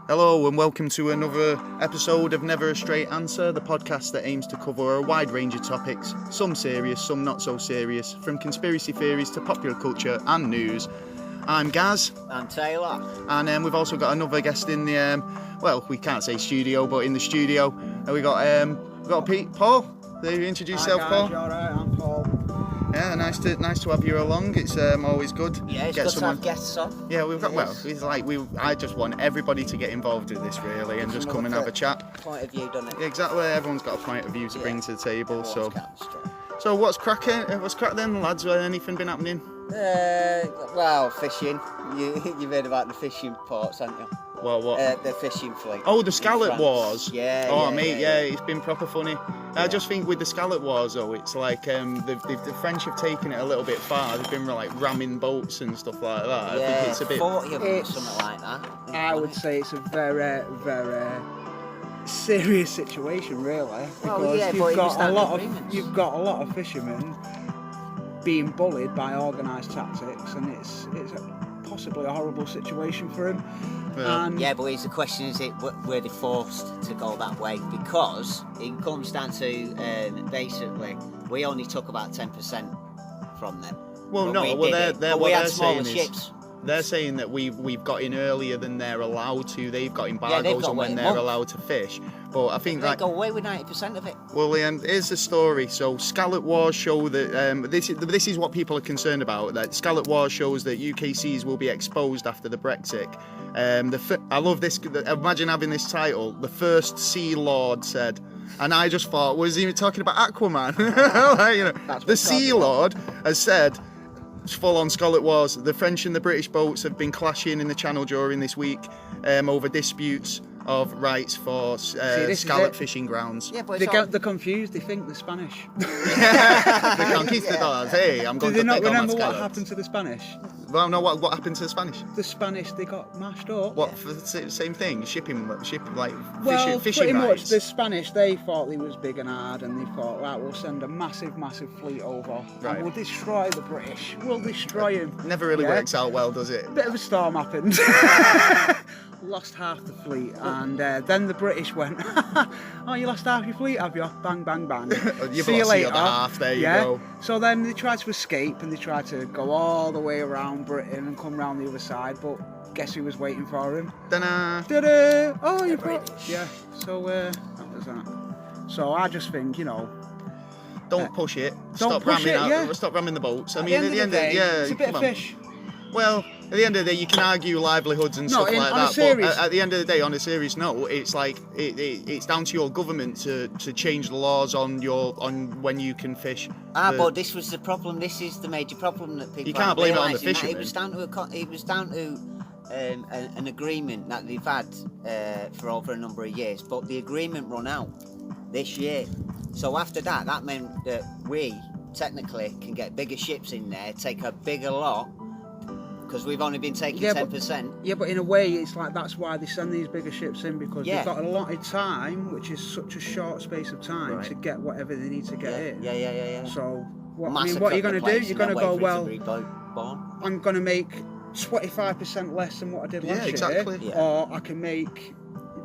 Hello and welcome to another episode of Never a Straight Answer, the podcast that aims to cover a wide range of topics, some serious, some not so serious, from conspiracy theories to popular culture and news. I'm Gaz. I'm Taylor. And we've also got another guest in the, well, we can't say studio, but in the studio. We got Pete, Paul. There you introduce yourself, Hi guys, Paul. you alright? I'm Paul. Yeah, nice to have you along. It's always good. Yeah, it's good to have guests on. Yeah, we've got. Well, it's like I just want everybody to get involved with this really, and just come and have a chat. Point of view, doesn't it? Exactly. Everyone's got a point of view to bring to the table. So So what's cracking? What's crack then, lads? Anything been happening? well, fishing. You've heard about the fishing ports, haven't you? Well, what? The fishing fleet. Oh, the scallop wars. Yeah. Oh, mate, yeah, it's been proper funny. Yeah. I just think with the scallop wars, though, it's like the French have taken it a little bit far. They've been like ramming boats and stuff like that. Yeah, I think it's a bit. 40 of them or something like that. I would say it's a very, very serious situation, really. Well, yeah, but you've got a lot of fishermen being bullied by organised tactics, and it's possibly a horrible situation for him. Yeah, but it's the question: is it were they forced to go that way? Because it comes down to basically we only took about 10% from them. Well, they're saying ships. They're saying that we've got in earlier than they're allowed to. They've got embargoes on when they're allowed to fish. But I think they go away with 90% of it. Well, here's the story. So scallop wars show that this is what people are concerned about. That scallop wars shows that UK seas will be exposed after the Brexit. I love this. Imagine having this title. The first Sea Lord said. And I just thought, was he even talking about Aquaman? The Sea Lord has said. Full on scallop wars. The French and the British boats have been clashing in the Channel during this week over disputes of rights for scallop fishing grounds. Yeah, but they're confused. They think the Spanish. The conquistadors. Hey, I'm going to take on that scallop. Do they not remember what happened to the Spanish? Well, no. What happened to the Spanish? The Spanish, they got mashed up. What for the same thing? Shipping like well, fishing pretty rights. much. The Spanish, they thought they was big and hard, and they thought, right, we'll send a massive fleet over, and we'll destroy the British. We'll destroy them. Never really works out well, does it? Bit of a storm happened. Lost half the fleet, and then the British went, oh, you lost half your fleet, have you? Bang, bang, bang. See you later. The other half, there you go. So then they tried to escape, and they tried to go all the way around Britain and come round the other side, but guess who was waiting for him? Ta-da! Oh, you're British. Yeah, so that was that. So I just think, don't push it. Stop ramming the boats. I mean, at the end of the day, it's a bit of fish. Well, at the end of the day, you can argue livelihoods and stuff like that. But at the end of the day, on a serious note, it's like it's down to your government to change the laws on when you can fish. But this was the problem. This is the major problem that people. You can't blame it on the fishermen. It was down to an agreement that they've had for over a number of years, but the agreement run out this year. So after that meant that we technically can get bigger ships in there, take a bigger lot. Because we've only been taking 10%. But in a way, it's like that's why they send these bigger ships in, because they've got a allotted time, which is such a short space of time to get whatever they need to get in. Yeah. So, what are you going to do? You're going to go, well, I'm going to make 25% less than what I did last year, or I can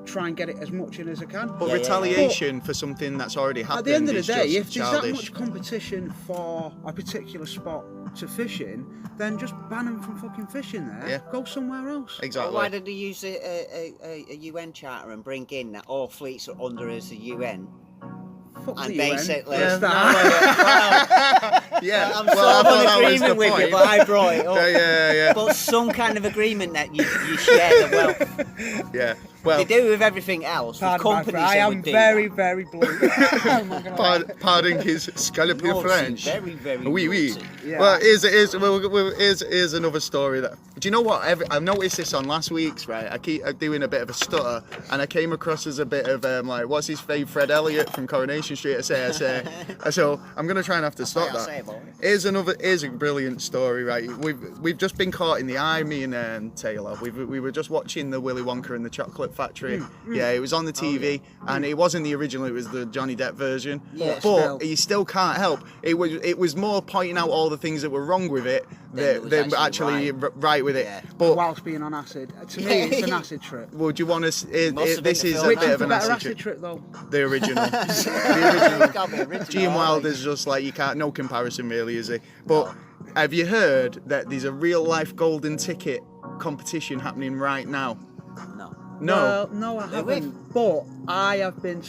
try and get it as much in as I can. But retaliation for something that's already happened. At the end of the day, if childish. there's that much competition for a particular spot to fish in, then just ban them from fucking fishing there. Yeah. Go somewhere else. Exactly. Well, why did they use a UN charter and bring in that all fleets are under as the UN? Fuck and the basically, UN. I'm in agreement with you, but I brought it up. Yeah. But some kind of agreement that you share the wealth. Yeah. Well, they do with everything else. With companies, I am very, very blue. Pardon his scallopy French. Very, very. Oui. Yeah. Well, here's another story that. Do you know what? I've noticed this on last week's. Right, I keep doing a bit of a stutter, and I came across as a bit of what's his fave, Fred Elliott from Coronation Street. I say. So I'm gonna try and have to stop that. Here's a brilliant story. Right, we've just been caught in the eye, me and Taylor. We were just watching the Willy Wonka and the Chocolate Chocolate Factory. Yeah, it was on the TV, and it wasn't the original. It was the Johnny Depp version. Yeah. But you still can't help. It was more pointing out all the things that were wrong with it than actually right with it. Yeah. But whilst being on acid, to me, it's an acid trip. would you want to? This is a Which bit is of the an better acid trip. though? The original. The original. Gene Wilder's just like you can't. No comparison really, is he? But have you heard that there's a real life golden ticket competition happening right now? No. Well, no, I haven't. But I have been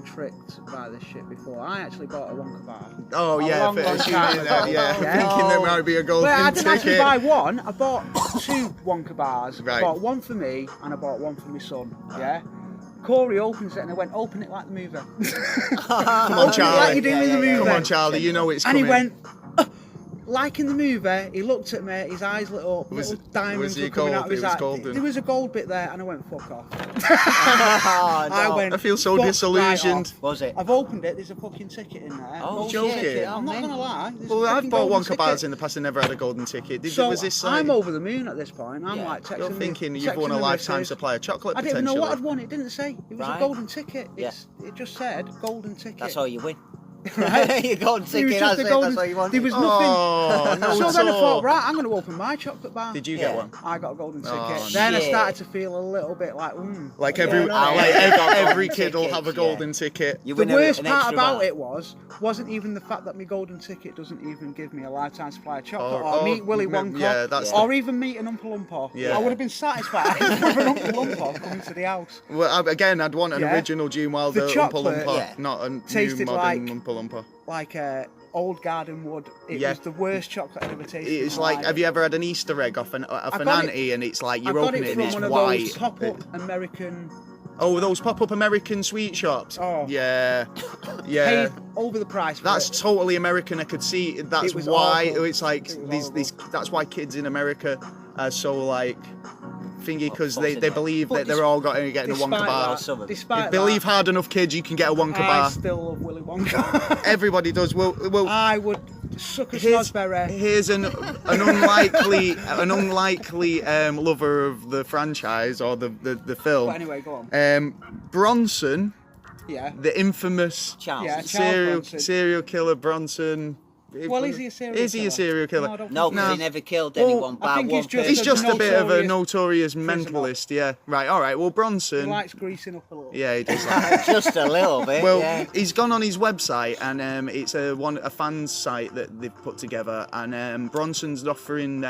tricked by this shit before. I actually bought a wonker bar. Oh yeah, long time ago. Thinking there might be a golden Well, I didn't actually ticket. buy one. I bought 2 wonker bars. Right. I bought one for me and I bought one for my son. Yeah. Corey opens it and I went, "Open it like the movie." Come on, Charlie. Like you do in the movie. Come on, Charlie. You know it's And coming. he went, like in the movie, he looked at me, his eyes lit up, little diamonds were coming out of his eye. There was a gold bit there, and I went, fuck off. I feel so disillusioned. Was it? I've opened it, there's a fucking ticket in there. Oh, joking. I'm not going to lie. Well, I've bought wonka bars in the past and never had a golden ticket. Was this like... I'm over the moon at this point. I'm like texting You're thinking you've won a lifetime supply of chocolate, I didn't potentially. know what I'd won, it didn't say. It was a golden ticket. Yeah. It just said golden ticket. That's all you win. Right? You golden ticket, that's it, that's all you want. There was nothing. Oh, no, So then I thought, right, I'm going to open my chocolate bar. Did you get one? I got a golden ticket. Oh, Then I shit. started to feel a little bit like, Like yeah. every kid will have a golden ticket. You The win worst an part extra about bar. it wasn't even the fact that my golden ticket doesn't even give me a lifetime supply of chocolate, Oh, or meet Willy Wonka, yeah, that's or even meet an Oompa Loompa. Yeah. I would have been satisfied with an Oompa Loompa coming to the house. Well, again, I'd want an original Gene Wilder The Oompa chocolate, Loompa, not a new tasted modern like- Oompa Loompa. Like old garden wood. It was the worst chocolate I'd ever tasted. It's in my like, life. have you ever had an Easter egg off an got auntie and it's like, I you're got opening it it from and it's one of white. those pop-up American. Oh, those pop-up American sweet shops. Oh. Yeah. Paid over the price. For That's it. totally American. I could see. That's It was why awful. it's like It was these. horrible. That's why kids in America are so like thingy because fuck's they in it? believe But that they're all going to get in a Wonka bar. that, Despite If believe that, hard enough, kids, you can get a Wonka I bar. still love Willy Wonka. Everybody does. Well, I would suck a here's, snozzberry. here's an unlikely lover of the franchise or the film. But anyway, go on. Bronson, Yeah. the infamous Charles. Yeah, Charles Bronson. serial killer Bronson. Well, is he a serial Is he a killer? serial killer? No, I don't No, think because No. he never killed Well, anyone I by think one he's just person. He's just a bit of a notorious notorious prisoner. mentalist, yeah. Right, all right. Well, He Bronson, likes greasing up a little. yeah, he does. That. Just a little bit, Well, yeah. he's gone on his website, and it's a fans site that they've put together, and Bronson's offering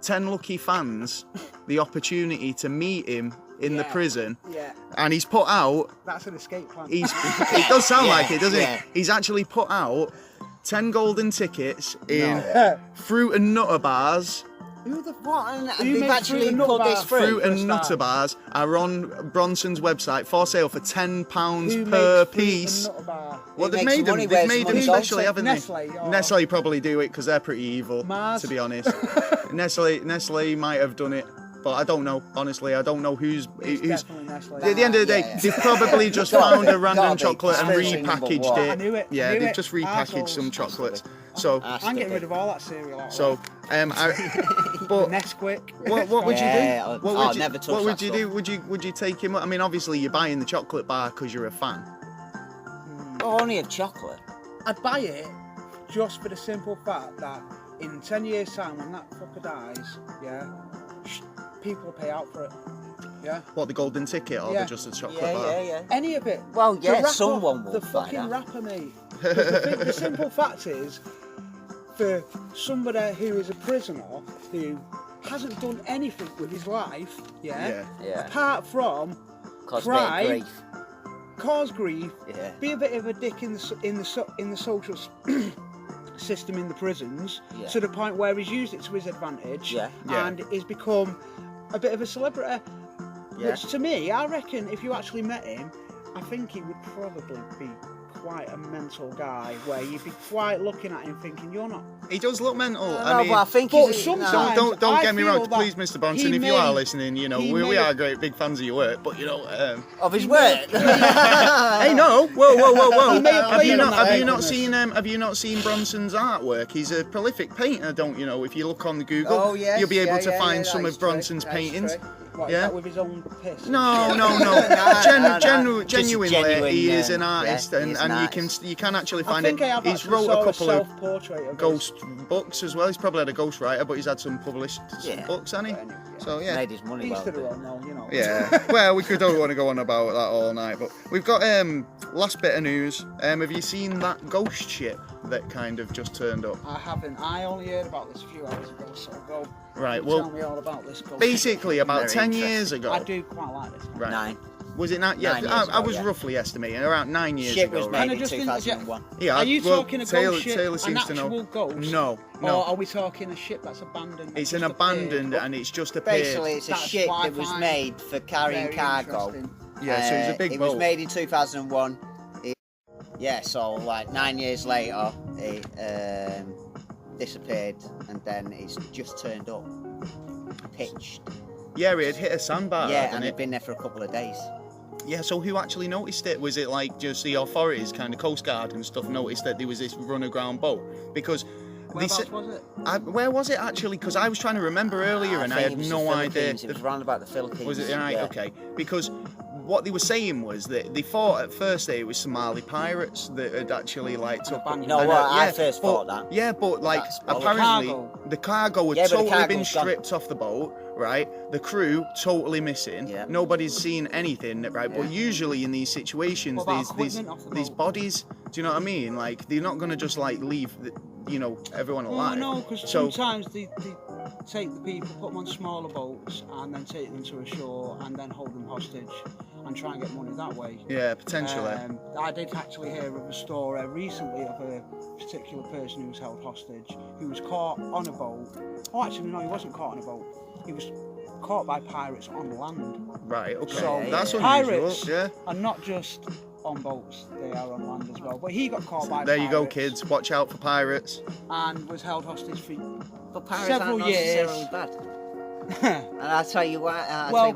10 lucky fans the opportunity to meet him in the Yeah. prison, Yeah. and he's put out. That's an escape plan. It does sound Yeah, like it, doesn't yeah. it? He's actually put out 10 golden tickets in fruit and nutter bars. Who the what? And Who they've makes actually fruit and put nut this bar? through. Fruit and for a nutter start. bars are on Bronson's website for sale for £10 Who per makes fruit piece. and nutter bar? Well, Who they've makes made them. money? They've Where's made them money? specially, haven't they? Nestle, or- Nestle probably do it because they're pretty evil. Mars. To be honest, Nestle might have done it, but I don't know. Honestly, I don't know who's. It's definitely Nestle. At the end of the day, Yeah. they've probably just Gotta found be, a random gotta be. chocolate and Conspiracy number repackaged one. it. I knew it, I Yeah, knew they've it. just repackaged Arseholes. some chocolates. So, I'm getting rid of all that cereal. Out so, but Nesquik. what would you Yeah, do? I'll What would you, never touch what would that you stuff. do? Would you take him? I mean, obviously you're buying the chocolate bar because you're a fan. Oh, only of chocolate. I'd buy it just for the simple fact that in 10 years' time, when that fucker dies, yeah, people will pay out for it. Yeah. What, the golden ticket or Yeah. just a chocolate Yeah, bar? yeah, yeah. Any of it. Well, To yeah, wrap someone up will the buy fucking that. rapper, mate. The simple fact is, for somebody who is a prisoner who hasn't done anything with his life, Yeah. Yeah. apart from Cause Cry. bit of grief. cause grief, Yeah. be a bit of a dick in the social system in the prisons, Yeah. to the point where he's used it to his advantage, Yeah. Yeah. and he's become a bit of a celebrity. Yeah. Which to me, I reckon, if you actually met him, I think he would probably be quite a mental guy, where you'd be quite looking at him thinking, you're not. He does look mental. No, I mean, but I think But he's sometimes- don't I get me feel wrong, that please, Mr. Bronson. he If you are may- listening, you know he we may- are great big fans of your work. But you know, of his work. hey, no, whoa! He may have Have you played not on that have you not awkwardness. seen have you not seen Bronson's artwork? He's a prolific painter, don't you know? If you look on the Google, Oh, yes, you'll be able yeah, to yeah, find yeah, some that of is true, Bronson's that is paintings. true. What, is that with his own piss? No. Genuinely, he is an artist, and you can actually find it. He's wrote a couple of ghost books as well. He's probably had a ghost writer, but he's had some published books, hasn't he? So yeah, made his money well. Yeah. Well, we don't want to go on about that all night, but we've got last bit of news. Have you seen that ghost ship that kind of just turned up? I haven't. I only heard about this a few hours ago, so go. Right. Well, tell me all about this ghost basically, ship. about 10 years ago. I do quite like this. Right. 9. Was it not? Yeah, I was roughly estimating around 9 years ship ago. Was made in 2001. Yeah. Are you talking a ghost ship, Taylor seems an actual ghost? No. Or are we talking a ship that's abandoned? It's an abandoned, and it's just appeared. Basically, it's a ship that was made for carrying cargo. Yeah, so it's a big boat. It was made in 2001. So like 9 years later, it disappeared, and then it's just turned up, pitched. Yeah, it had hit a sandbar. Yeah, and it'd been there for a couple of days. Yeah, so who actually noticed it? Was it like just the authorities, kind of Coast Guard and stuff, noticed that there was this run-aground boat? Because whereabouts was it? Where was it actually? Because I was trying to remember earlier and I had no idea. It was around about the Philippines. Was it right? Yeah. Okay. Because what they were saying was that they thought at first that it was Somali pirates that had actually like took. I first thought that. Yeah, but like apparently the cargo had totally been stripped off the boat. Right, the crew totally missing. Yeah. Nobody's seen anything. Right, but usually in these situations, these bodies. Do you know what I mean? Like they're not gonna just like leave, everyone alive. No, because sometimes they take the people, put them on smaller boats, and then take them to a shore, and then hold them hostage, and try and get money that way. Yeah, potentially. I did actually hear of a story recently of a particular person who was held hostage, who was caught on a boat. Oh, actually, no, he wasn't caught on a boat. He was caught by pirates on land. Right, okay. So that's pirates unusual. are not just on boats, they are on land as well. But he got caught by there pirates. You go, kids. Watch out for pirates. And was held hostage for several years. Bad. And I'll tell you why.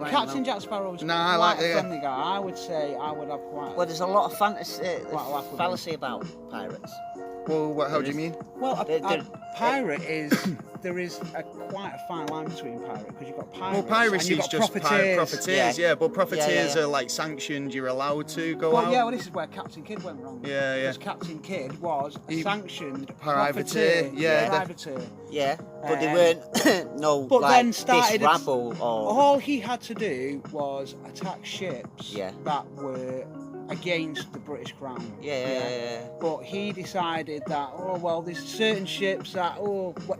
Captain Jack Sparrow is quite a friendly guy. I would say I would have quite. Well, there's a lot of fallacy about pirates. Well, how do you mean? Well, a pirate is there is quite a fine line between pirate because you've got pirates. Well, piracy is just profiteers, but profiteers are like sanctioned. You're allowed to go out. Well, this is where Captain Kidd went wrong. Yeah. Because Captain Kidd was a sanctioned privateer. Privateer. Yeah, but they weren't then started rabble or. All he had to do was attack ships that were against the British Crown. Yeah. But he decided that, there's certain ships that,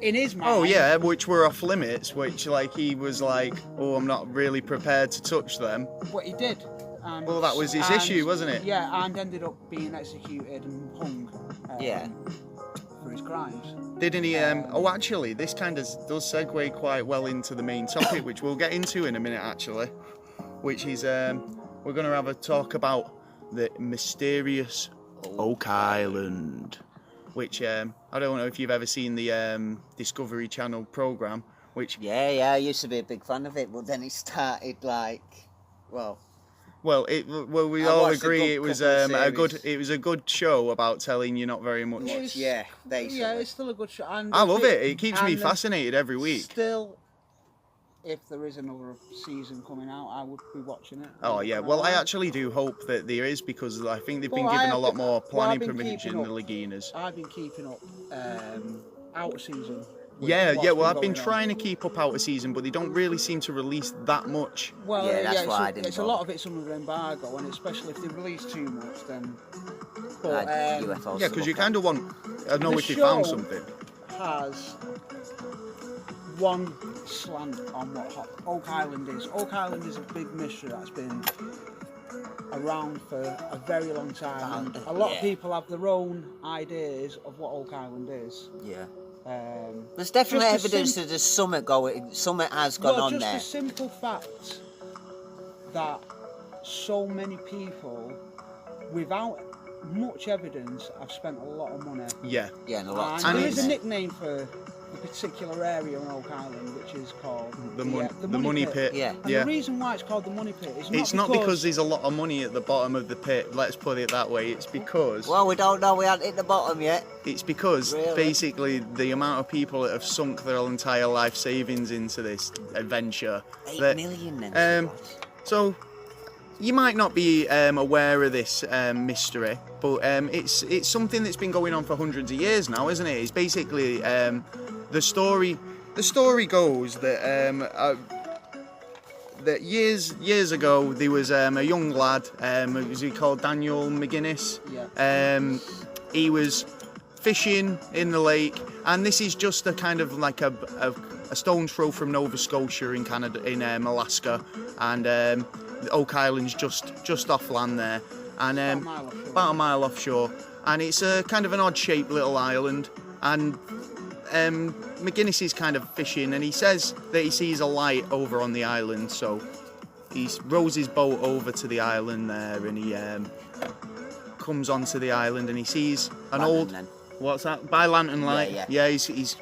in his mind. Which were off limits, which he was like, I'm not really prepared to touch them. What he did. That was his issue, wasn't it? Yeah, and ended up being executed and hung. For his crimes. Didn't he? Actually, this kind of does segue quite well into the main topic, which we'll get into in a minute, actually. Which is, we're going to have a talk about the mysterious Oak Island, which I don't know if you've ever seen the Discovery Channel programme. Which I used to be a big fan of it, but then it started we all agree it was a good show about telling you not very much. It's still a good show. And I love it. It keeps me fascinated every week. Still, if there is another season coming out, I would be watching it. Oh yeah, well I actually do hope that there is, because I think they've been given a lot more planning permission than the Laginas. I've been keeping up out season. I've been trying to keep up out of season, but they don't really seem to release that much. Well, that's why I didn't. It's a lot of it's under embargo, and especially if they release too much, then. UFOs. Yeah, because you kind of want to know if they found something. Has one slant on what Oak Island is. Oak Island is a big mystery that's been around for a very long time. A lot of people have their own ideas of what Oak Island is. Yeah. There's definitely evidence that there's something has gone on there. Just the simple fact that so many people, without much evidence, have spent a lot of money. Yeah, and a lot of and time. there is a nickname for the particular area on Oak Island which is called the money pit. Yeah. And the reason why it's called the money pit is not because there's a lot of money at the bottom of the pit. Let's put it that way. It's because Well, we don't know. We haven't hit the bottom yet. it's because Really? basically the amount of people that have sunk their entire life savings into this adventure. 8 that- million then. So you might not be aware of this mystery, but it's something that's been going on for hundreds of years now, isn't it? It's basically the story. The story goes that that years ago there was a young lad. Was he called Daniel McGuinness? Yeah. He was fishing in the lake, and this is just a kind of like a stone's throw from Nova Scotia in Canada, in Alaska, and Oak Island's just off land there, and about a mile offshore, and it's a kind of an odd-shaped little island, and McGuinness is kind of fishing, and he says that he sees a light over on the island, so he rows his boat over to the island there, and he comes onto the island, and he sees an what's that? By lantern light. Yeah, he's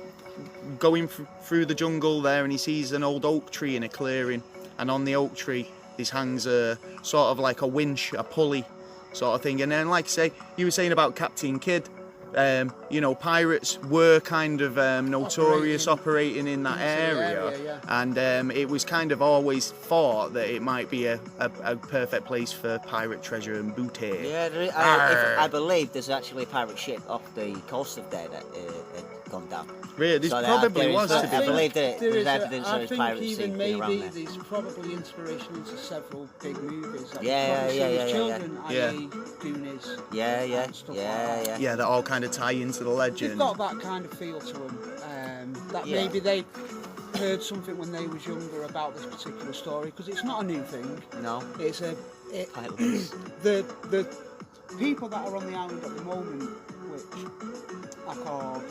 going through the jungle there, and he sees an old oak tree in a clearing, and on the oak tree this hangs a sort of like a winch, a pulley sort of thing. And then, like I say, you were saying about Captain Kidd, pirates were kind of notorious operating in that area, and it was kind of always thought that it might be a perfect place for pirate treasure and booty. Yeah, I believe there's actually a pirate ship off the coast of there that had gone down. Really, this probably was to be I fair. believe that there's evidence I of think pirate even ships maybe around there. there's probably inspiration into several big movies. Like Yeah. Children, Yeah. i.e. Goonies. Yeah. and stuff like that. Yeah, that all kind of tie into the They've legend. got that kind of feel to them. That maybe they heard something when they was younger about this particular story, because it's not a new thing. No. It's the people that are on the island at the moment, which are called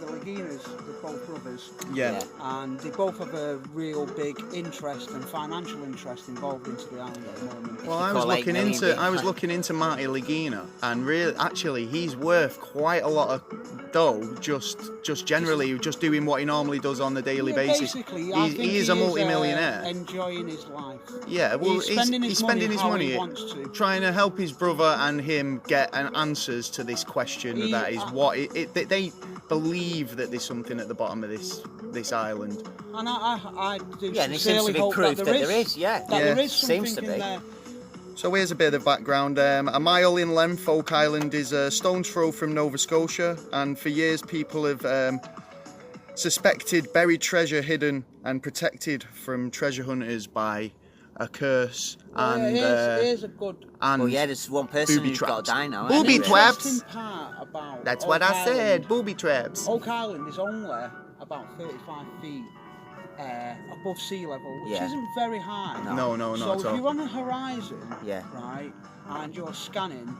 the Laginas, they're both brothers. Yeah. And they both have a real big interest and financial interest involved into the island at the moment. Well, I was looking into Marty Lagina, and really, actually, he's worth quite a lot of dough just generally, just doing what he normally does on a daily basis. Basically, He is a multi-millionaire. Enjoying his life. Yeah, well, he's spending his money money how he wants to. trying to help his brother and him get answers to this question that is what they believe that there's something at the bottom of this island. And I do Yeah, and it seems to sincerely be hope proof that that there is, that there is something seems to in be. there. So here's a bit of background. A mile in length, Oak Island is a stone's throw from Nova Scotia, and for years people have suspected buried treasure hidden and protected from treasure hunters by a curse and Here's a good and there's one person booby who's got traps. to die now. Booby anyway. traps. interesting part about That's Oak what I said. Island. Booby traps. Oak Island is only about 35 feet above sea level, which Yeah. isn't very high. No, not So at if all. you're on a horizon, Yeah. right, and you're scanning,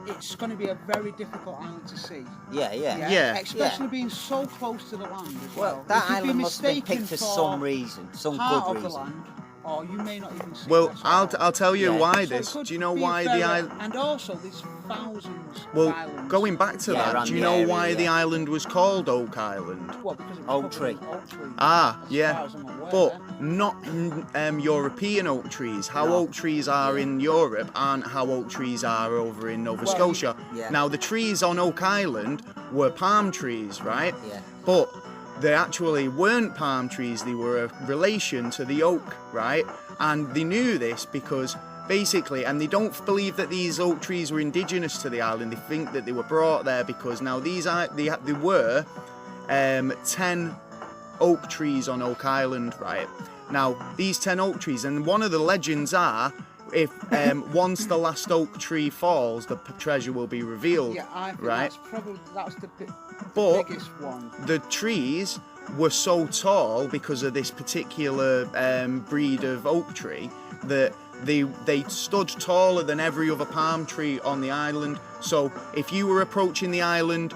it's going to be a very difficult island to see. Yeah. Especially being so close to the land as well. Well, that If you'd be island must have been mistaken picked for for some reason, some part good of the reason. land, or you may not even see. Well, it at all. I'll tell you Yeah. why So it this. could Do you know be why very- the island? And also, there's thousands Well, of islands. going back to Yeah, that, around do you the know area, why the yeah. island was called Oak Island? What, because it was Oak covered tree. in oak tree. Ah, As yeah. far as I'm aware. But not European oak trees. How No. oak trees are in Europe aren't how oak trees are over in Nova Well, Scotia. yeah. Now, the trees on Oak Island were palm trees, right? Yeah. But they actually weren't palm trees, they were a relation to the oak, right? And they knew this because basically, and they don't believe that these oak trees were indigenous to the island, they think that they were brought there because now there were 10 oak trees on Oak Island, right? Now, these 10 oak trees, and one of the legends are, if once the last oak tree falls, the treasure will be revealed, Yeah, I think right? that's the But biggest one. the trees were so tall because of this particular breed of oak tree that they stood taller than every other palm tree on the island. So if you were approaching the island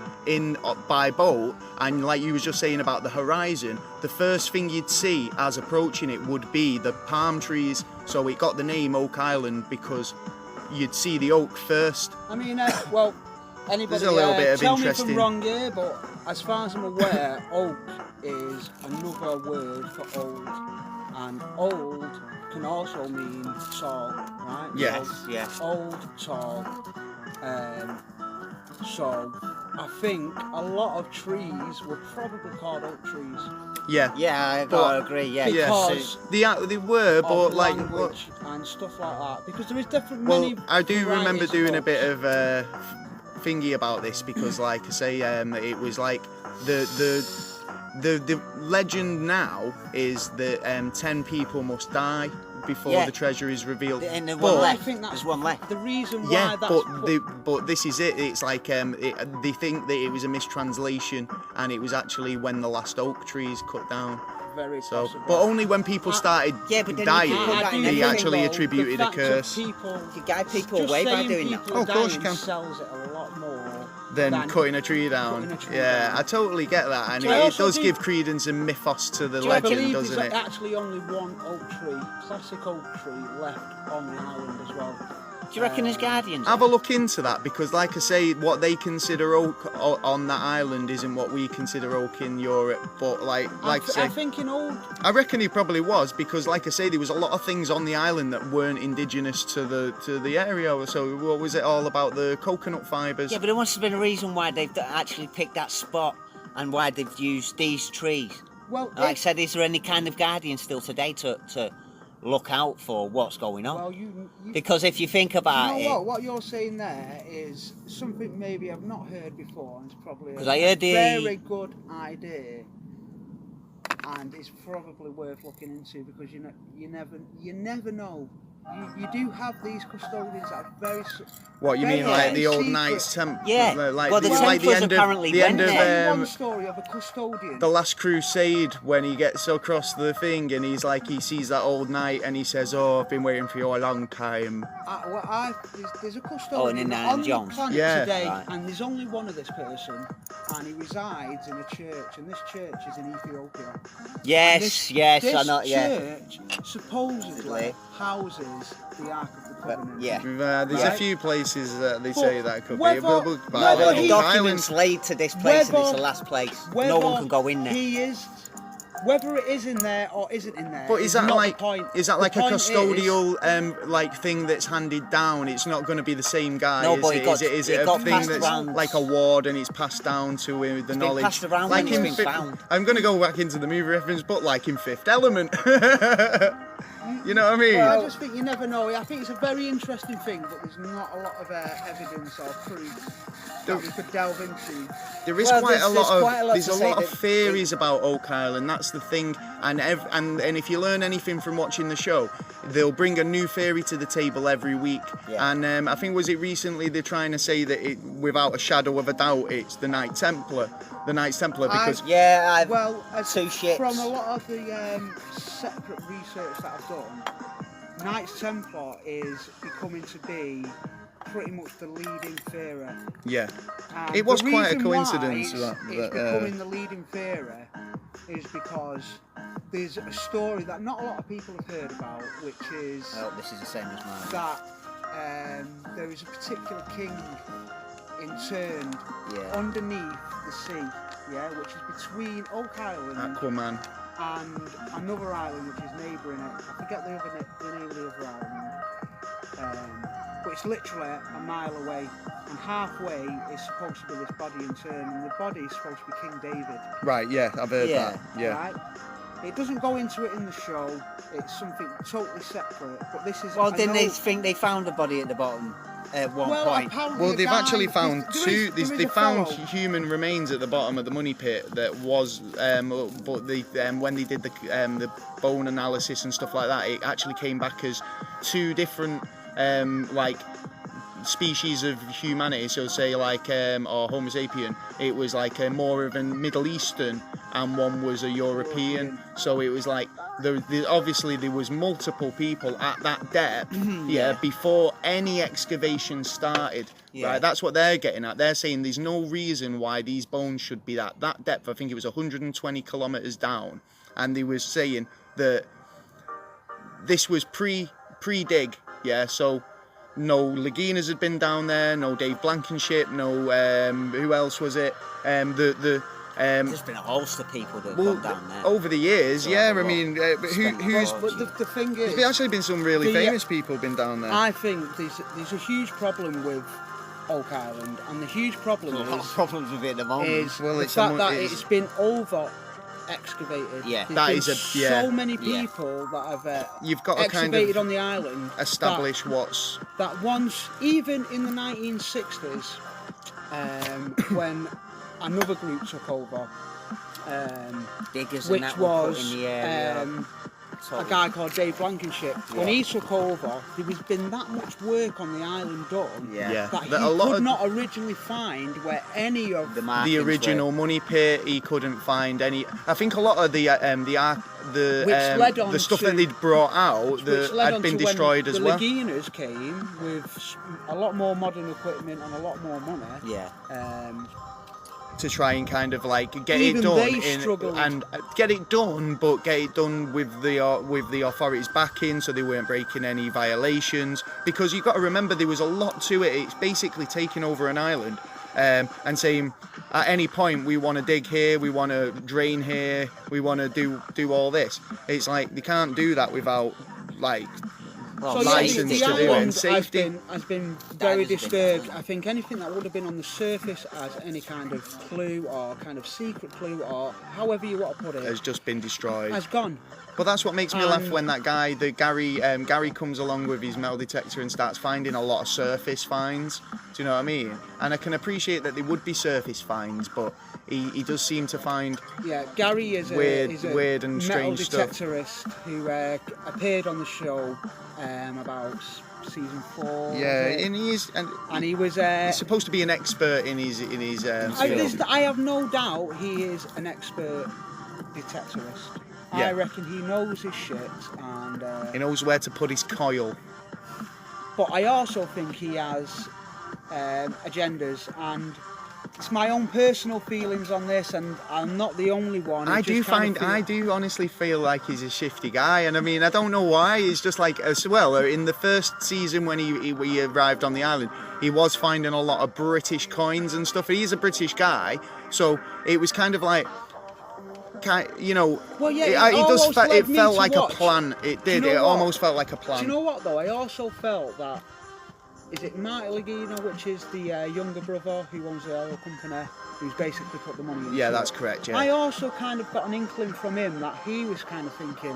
by boat, and like you was just saying about the horizon, the first thing you'd see as approaching it would be the palm trees. So it got the name Oak Island because you'd see the oak first. I mean, well, Anybody, There's a little bit of tell interesting. me if I'm wrong here, but as far as I'm aware, oak is another word for old, and old can also mean tall, right? Yes, yeah. Old, tall. So I think a lot of trees were probably called oak trees. Yeah. Yeah, I But- gotta agree. Yeah, Because They were, but of like. language and stuff like that. Because there is different Well, many. I do remember varieties doing a oaks. bit of thingy about this because, like I say, it was like the legend now is that 10 people must die before Yeah. the treasure is revealed. And there's But- one I left. think that's There's one left. the reason why Yeah, that's but this is it. It's like they think that it was a mistranslation, and it was actually when the last oak tree is cut down. very So, possible. but only when people started Yeah, but then dying, you put that in they everything, actually though, attributed the a fact that curse. People, You guide people just away by saying doing that. people Oh, of course you dying can. sells it a lot more Than cutting a tree down. cutting a tree Yeah, down. I totally get that, and Do I it also does do- give credence and mythos to the Do I legend, believe doesn't there's it? actually only one oak tree, classic oak tree, left on the island as well. Do you reckon there's guardians? Have a look into that because, like I say, what they consider oak on that island isn't what we consider oak in Europe. But like I I say, think in old, I reckon he probably was because, like I say, there was a lot of things on the island that weren't indigenous to the area. So what was it all about? The coconut fibres. Yeah, but there must have been a reason why they've actually picked that spot and why they've used these trees. well, Like I said, is there any kind of guardian still today to look out for what's going on? well, you Because if you think about you know it, what you're saying there is something maybe I've not heard before, and it's probably 'Cause I heard the- very good idea, and it's probably worth looking into because you never know. You do have these custodians that are very. What you very, mean, like very the old secret. Knights Temple? Yeah. Like Well, the like Templars end apparently of the end went of there. One story of a custodian. the Last Crusade when he gets across the thing and he's like he sees that old knight and he says, "Oh, I've been waiting for you a long time." There's a Oh, and custodian in on the John's. planet Yeah. today, Right. and there's only one of this person, and he resides in a church, and this church is in Ethiopia. yes, This I know, yeah. church supposedly houses the Ark of the Covenant. Yeah. There's a Right. few places that they But say that could be. whether- But No, Whether but the he- documents lead to this place and it's Whether- the last place. No Whether one can go in there. He is, whether it is in there or isn't in there. But is that not like the point. is that The like a point is- custodial like thing that's handed down? It's not going to be the same guy. No, is but it? it got- Is it it a got thing passed that's around. like a ward and it's passed down to the been knowledge? passed around like when in it's been Fifth- found. I'm going to go back into the movie reference, but like in Fifth Element. You know what I mean? Well, I just think you never know. I think it's a very interesting thing, but there's not a lot of evidence or proof that we could delve into. There is Well, quite a there's lot quite a lot there's to a say lot of that theories about Oak Island. That's the thing, and if you learn anything from watching the show, they'll bring a new theory to the table every week. Yeah. And I think was it recently they're trying to say that it, without a shadow of a doubt, it's the Knights Templar because Yeah, I've Well, as two ships. from a lot of the separate research that I've done, Knights Templar is becoming to be pretty much the leading theory. yeah, And it was the quite a reason why coincidence it's that becoming the leading theory is because there's a story that not a lot of people have heard about, which is Oh, this is the same as mine. that there is a particular king interned Yeah. underneath the sea, yeah, which is between Oak Island Aquaman. and another island which is neighbouring it. I forget the name of the other island, but it's literally a mile away, and halfway is supposed to be this body interned, and the body is supposed to be King David. Right, yeah, I've heard Yeah. that. Yeah. Right? It doesn't go into it in the show. It's something totally separate. But this is. Well, I didn't they know- think they found a body at the bottom at one Well, point? apparently Well, the they've guy- actually found there two. is They a found fellow- human remains at the bottom of the money pit. That was, but they when they did the bone analysis and stuff like that, it actually came back as two different like species of humanity. So say like or Homo sapien, it was like more of a Middle Eastern, and one was a European. So it was like. Obviously there was multiple people at that depth before any excavation started. Yeah. Right, that's what they're getting at. They're saying there's no reason why these bones should be that depth. I think it was 120 kilometers down, and they were saying that this was pre-dig. Yeah, so no Laginas had been down there, no Dave Blankenship, no who else was it? There's been a host of people that have gone down there. Over the years, So yeah. have a I lot. mean, Spent who's? the But the thing is, There's actually been some really The, famous people been down there. I think there's a huge problem with Oak Island, and the huge problem There's a lot of is problems with it at the moment. Well, the it's fact a that it's- it's been over excavated. Yeah. There's That been is a- so yeah. many Yeah. people that have You've got to kind excavated of on the island. establish what's. That once, even in the 1960s, when another group took over, Diggers and which that were put was in the area. a guy called Dave Blankenship. When he took over, there was been that much work on the island done Yeah. that he A lot could of- not originally find where any of The The markings original money pit, he couldn't find any. I think a lot of the led on stuff to- that they'd brought out which led had on been to destroyed when as the well. Laginas came with a lot more modern equipment and a lot more money. Yeah. To try and kind of like get Even it done they struggled. and get it done, but get it done with the authorities backing, so they weren't breaking any violations. Because you've got to remember, there was a lot to it. It's basically taking over an island and saying at any point we want to dig here, we want to drain here, we want to do all this. It's like they can't do that without like. Well, So yeah, license the to do it island and safety. has been very That has been disturbed. fun. I think anything that would have been on the surface as any kind of clue or kind of secret clue or however you want to put it, Has just been destroyed. has gone. But that's what makes me laugh when that guy, Gary comes along with his metal detector and starts finding a lot of surface finds. Do you know what I mean? And I can appreciate that they would be surface finds, but he does seem to find. Yeah, Gary is a Weird and metal strange stuff. detectorist who appeared on the show about season 4. Yeah, was it? and he is, and and he was. he's supposed to be an expert in his field. I have no doubt he is an expert detectorist. Yeah. I reckon he knows his shit, and He knows where to put his coil. but I also think he has agendas, and it's my own personal feelings on this, and I'm not the only one. I do honestly feel like he's a shifty guy, and I mean, I don't know why. It's just like as well. In the first season when he arrived on the island, he was finding a lot of British coins and stuff. He's a British guy, so it was kind of like. You know, Well, yeah, it felt to like watch. a plan. It did. Do you know It what? almost felt like a Do plan. you know what though? I also felt that. Is it Marty Lagina, which is the younger brother who owns the oil company, who's basically put the money into Yeah, it? that's correct. Yeah. I also kind of got an inkling from him that he was kind of thinking.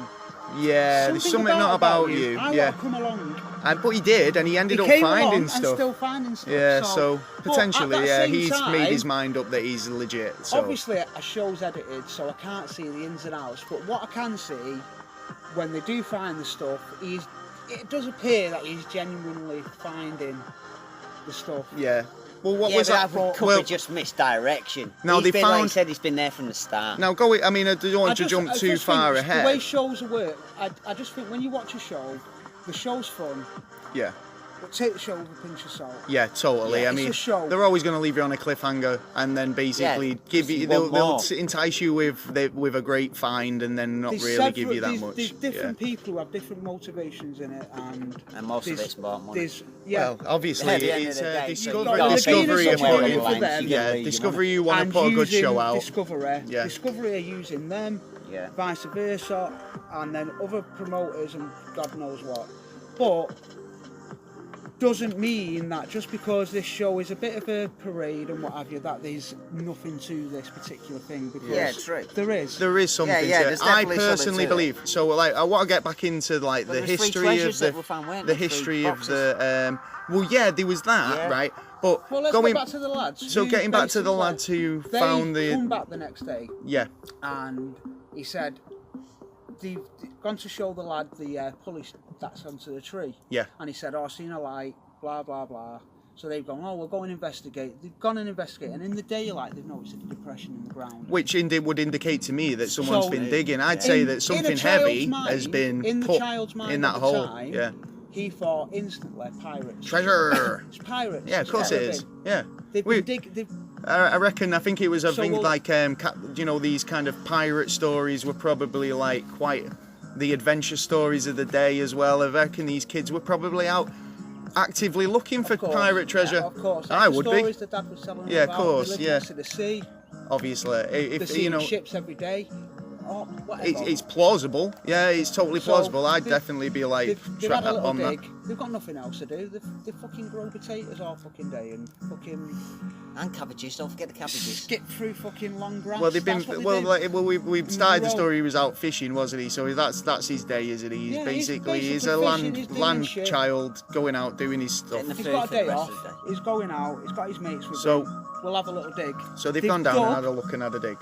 Yeah, there's something not about you. I Yeah, want to come along. but he did, and he ended He up came along finding and stuff. still finding stuff. Yeah, so but potentially, at that yeah, same he's time, made his mind up that he's legit. So Obviously, a show's edited, so I can't see the ins and outs. But what I can see, when they do find the stuff, it does appear that he's genuinely finding the stuff. yeah. Well, what Yeah, was but that? that could Well, be just misdirection. Now He's they been, like found- you said, he's been there from the start. now I mean, I don't want to jump I too just far think ahead. The way shows work, I just think when you watch a show, the show's fun, Yeah, but take the show with a pinch of salt. yeah, totally. Yeah, I it's mean, a show. they're always going to leave you on a cliffhanger, and then basically Yeah, give you. just They'll one more. entice you with a great find, and then not There's really give several- you that there's, much. There's different yeah. people who have different motivations in it, And most of there's- it's about money. there's- yeah. Well, obviously, At the end it's of the day, discovery. got the Discovery Guinness of World putting, Record for them. yeah, You Discovery. You want and to put a good using show out. Discovery. Yeah. Discovery are using them, Yeah. vice versa, and then other promoters and God knows what. But doesn't mean that just because this show is a bit of a parade and what have you, that there's nothing to this particular thing. Because Yeah, true. there is. There is something yeah, to there's it. I definitely something personally to it. believe. So, like, I want to get back into like But the there's three history of treasures that were found, weren't the there? Three history of boxes. the. Well, yeah, there was that, Yeah. right? But Well, let's going go back to the lads. So who getting back to the basically- lads who they found the. come back the next day, Yeah, and he said they've gone to show the lad the pulley that's onto the tree. yeah, And he said, "Oh, I seen a light, blah blah blah." So they've gone, "Oh, we'll go and investigate." They've gone and investigated, and in the daylight, they've noticed a depression in the ground. which would indicate to me that someone's So, been digging. I'd say that in a something child's heavy mind- has been in the put child's mind in that at the hole. time, Yeah, He thought instantly pirates. treasure. It's pirates. Yeah, of course it is. Yeah. They've We- been they've, I reckon. I think it was. I So think we'll- like you know, these kind of pirate stories were probably like quite the adventure stories of the day as well. I reckon these kids were probably out actively looking for Of course, pirate treasure. Yeah, of course. I The would be. stories the dad was telling Yeah, of about, course, they live yeah. next to the sea. Obviously, They're if seeing you know, ships every day. Oh, whatever. it's plausible. Yeah, it's totally So, plausible. I'd they've- definitely be like They've had a little on dig. that. They've got nothing else to do. They fucking grow potatoes all fucking day and fucking And cabbages, don't forget the cabbages. skip through fucking long grass. Well, they've been That's what they well. do. Like, well, we started the Row. story. He was out fishing, wasn't he? So that's his day, isn't he? He's Yeah, he's basically he's basically a fishing, he's doing land shit. child going out doing his stuff. Getting the He's food got a for the day rest off. of the day. He's going out. He's got his mates with So- him. We'll have a little dig. So they've gone down dug- and had a look and had a dig.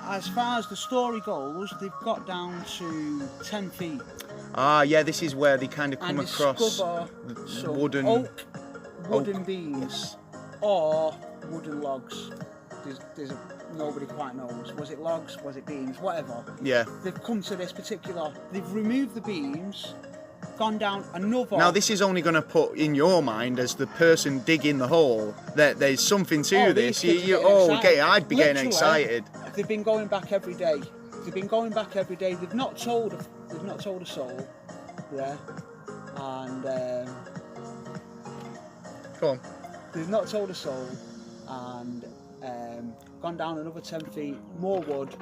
As far as the story goes, they've got down to 10 feet. Ah, yeah, this is where they kind of come And across discover the some wooden. wooden beams or wooden logs. Nobody quite knows. Was it logs? Was it beams? Whatever. Yeah. They've come to this particular. They've removed the beams, gone down another. Now this is only going to put in your mind as the person digging the hole that there's something to Oh, this. these kids are getting excited. I'd be getting Literally, excited. They've been going back every day. They've not told a soul. Yeah. And Come on. they've not told a soul. And gone down another 10 feet, more wood,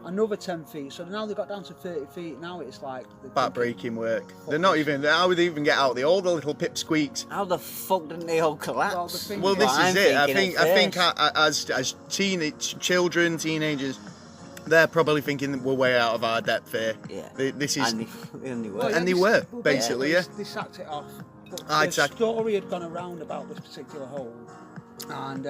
another 10 feet. So now they've got down to 30 feet. Now it's like Back-breaking work. They're not even. How would they even get out? All the little pipsqueaks. How the fuck didn't they all collapse? Well, the thing Well, this I'm is it. I thinking think at as children, teenagers, they're probably thinking that we're way out of our depth here. Yeah. This is. And they were. And they were, basically, yeah. They sacked it off. But I'd the sack- story had gone around about this particular hole. And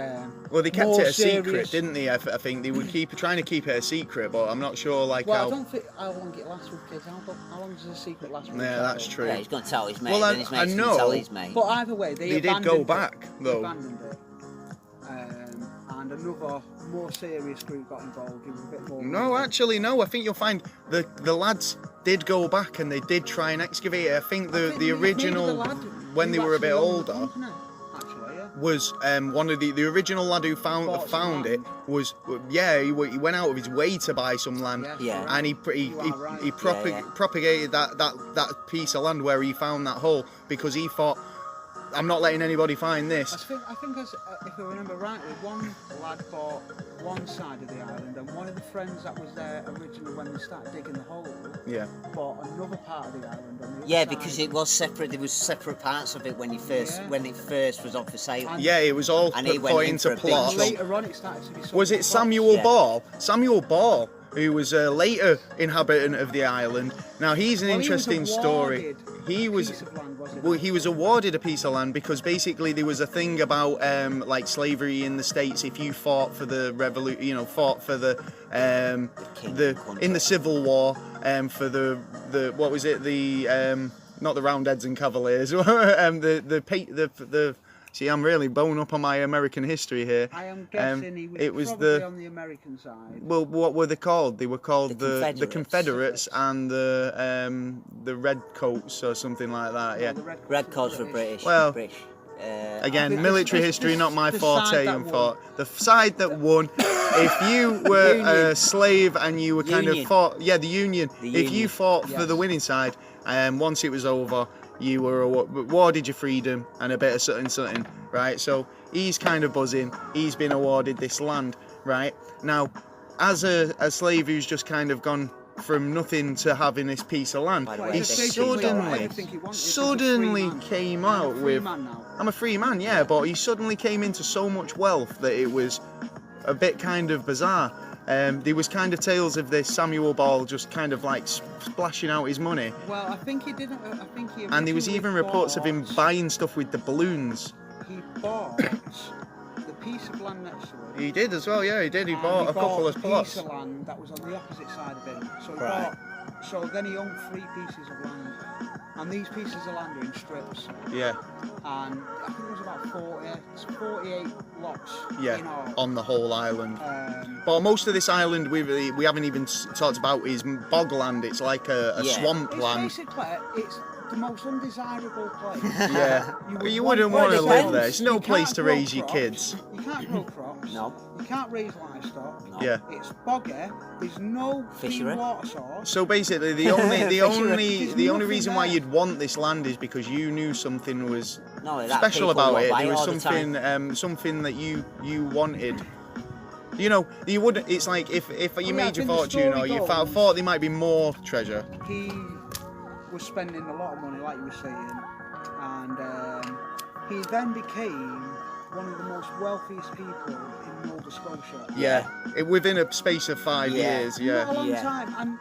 Well, they kept more it a secret, serious- didn't they? I think they were trying to keep it a secret, but I'm not sure like Well, I how. don't think how long it lasts with kids. How long does a secret last with a Yeah, child? that's true. Yeah, he's going to tell his mate, Well, then his I mate's going know, to tell his mate. But either way, they They did abandoned go it. back, They though. abandoned it. And another more serious group got involved. It was a bit more. No, actually, no. I think you'll find the lads did go back and they did try and excavate it. I think the maybe original, the lad when who they were a bit actually owned the older, company, actually, yeah. was one of the original lad who found Bought some it land. was he went out of his way to buy some land. Yeah. And he You are right. propagated that piece of land where he found that hole because he thought, I'm not letting anybody find this. I think if I remember rightly, one lad bought one side of the island, and one of the friends that was there originally when they started digging the hole Yeah. bought another part of the island. On the other Yeah, side. because it was separate. There was separate parts of it when it first was on for sale. And- Yeah, it was all And he put went in into for a big plot. chunk. Later on, it started to be. sold Was for it plots. Samuel Yeah. Ball? Samuel Ball, who was a later inhabitant of the island. Now he's an Well, he was interesting story. awarded He a was. piece of land, wasn't Well, he? he was awarded a piece of land because basically there was a thing about like slavery in the States. If you fought for the revolution, fought for the king the of the country. in the Civil War for the what was it not the Roundheads and Cavaliers the see, I'm really bone up on my American history here. I am guessing he was, it was probably the on the American side. well, what were they called? They were called The the Confederates and the Redcoats or something like that. Yeah. Well, the Red Coats were British. Well, British. Again, think military it's history, the- not my the forte. side that The side that won. If you were a Union. slave and you were kind Union. of fought, the Union. The If you Union. fought for Yes. the winning side, once it was over, you were awarded your freedom and a bit of something, right? So he's kind of buzzing. He's been awarded this land, right? Now, as a slave who's just kind of gone from nothing to having this piece of land, By the Well, way, he it's they basically suddenly everything he wanted. He was a free suddenly man. came I'm a out free with. man now. I'm a free man, yeah, but he suddenly came into so much wealth that it was a bit kind of bizarre. There was kind of tales of this Samuel Ball just kind of like splashing out his money, Well, I think he didn't. I think he. and there was originally even reports of him bought- buying stuff with the balloons. He bought the piece of land next to it. He did as well, yeah, he did. He and bought a couple of a plots. piece of land that was on the opposite side of him. So he Right. bought. So then he owned 3 pieces of land, and these pieces of land are in strips. Yeah, And I think it was about 48 lots. yeah, In all. on the whole island. Um, But most of this island we haven't even talked about is bogland. It's like a Yeah. swamp it's land. basically the most undesirable place. Yeah. You wouldn't Well, want to it live depends. there. It's no You place can't to grow raise your crops. kids. You can't grow crops. No. You can't raise livestock. No. Yeah. It's boggy. There's no Fishery. clean water source. So basically, the only There's only nothing reason why there. you'd want this land is because you knew something was No, that special people about will it. buy There was all the time. something something that you wanted. You know, you wouldn't. It's like if you yeah, I made your think the fortune or story you goes- thought there might be more treasure. He was spending a lot of money, like you were saying, and he then became one of the most wealthiest people in Nova Scotia. Yeah, within a space of 5 Yeah. years. Not a Yeah, long Yeah. time,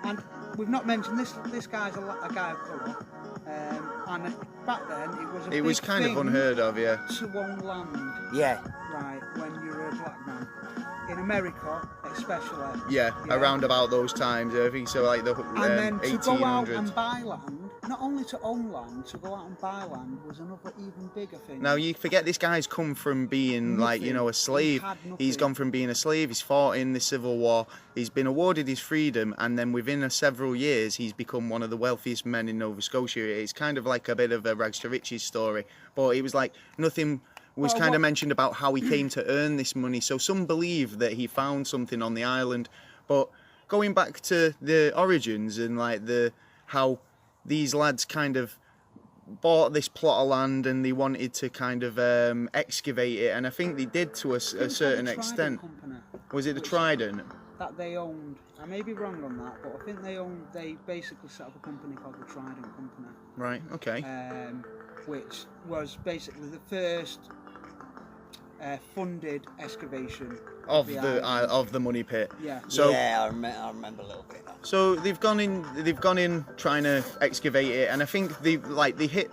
and we've not mentioned this guy's a guy of colour, and back then it was a it big was kind of thing unheard of. Yeah, to own land, Yeah. right, when you're a black man. In America, especially. yeah, Yeah. around about those times. I think so, like the And then to go out 1800s. and buy land, not only to own land, to go out and buy land was another even bigger thing. Now you forget this guy's come from being like, you know, a slave. He had nothing. He's gone from being a slave, he's fought in the Civil War, he's been awarded his freedom, and then within several years he's become one of the wealthiest men in Nova Scotia. It's kind of like a bit of a rags to riches story, but it was like nothing was Well, kind of what- mentioned about how he came to earn this money. So some believe that he found something on the island, but going back to the origins and like how these lads kind of bought this plot of land and they wanted to kind of excavate it, and I think they did to a I think it was certain the Trident extent. Company Was it the which- Trident? that they owned. I may be wrong on that, but I think they basically set up a company called the Trident Company, Right, okay. which was basically the first funded excavation Of the the island. of the money pit. Yeah. So yeah, I remember a little bit. Now. So they've gone in trying to excavate it, and I think they hit,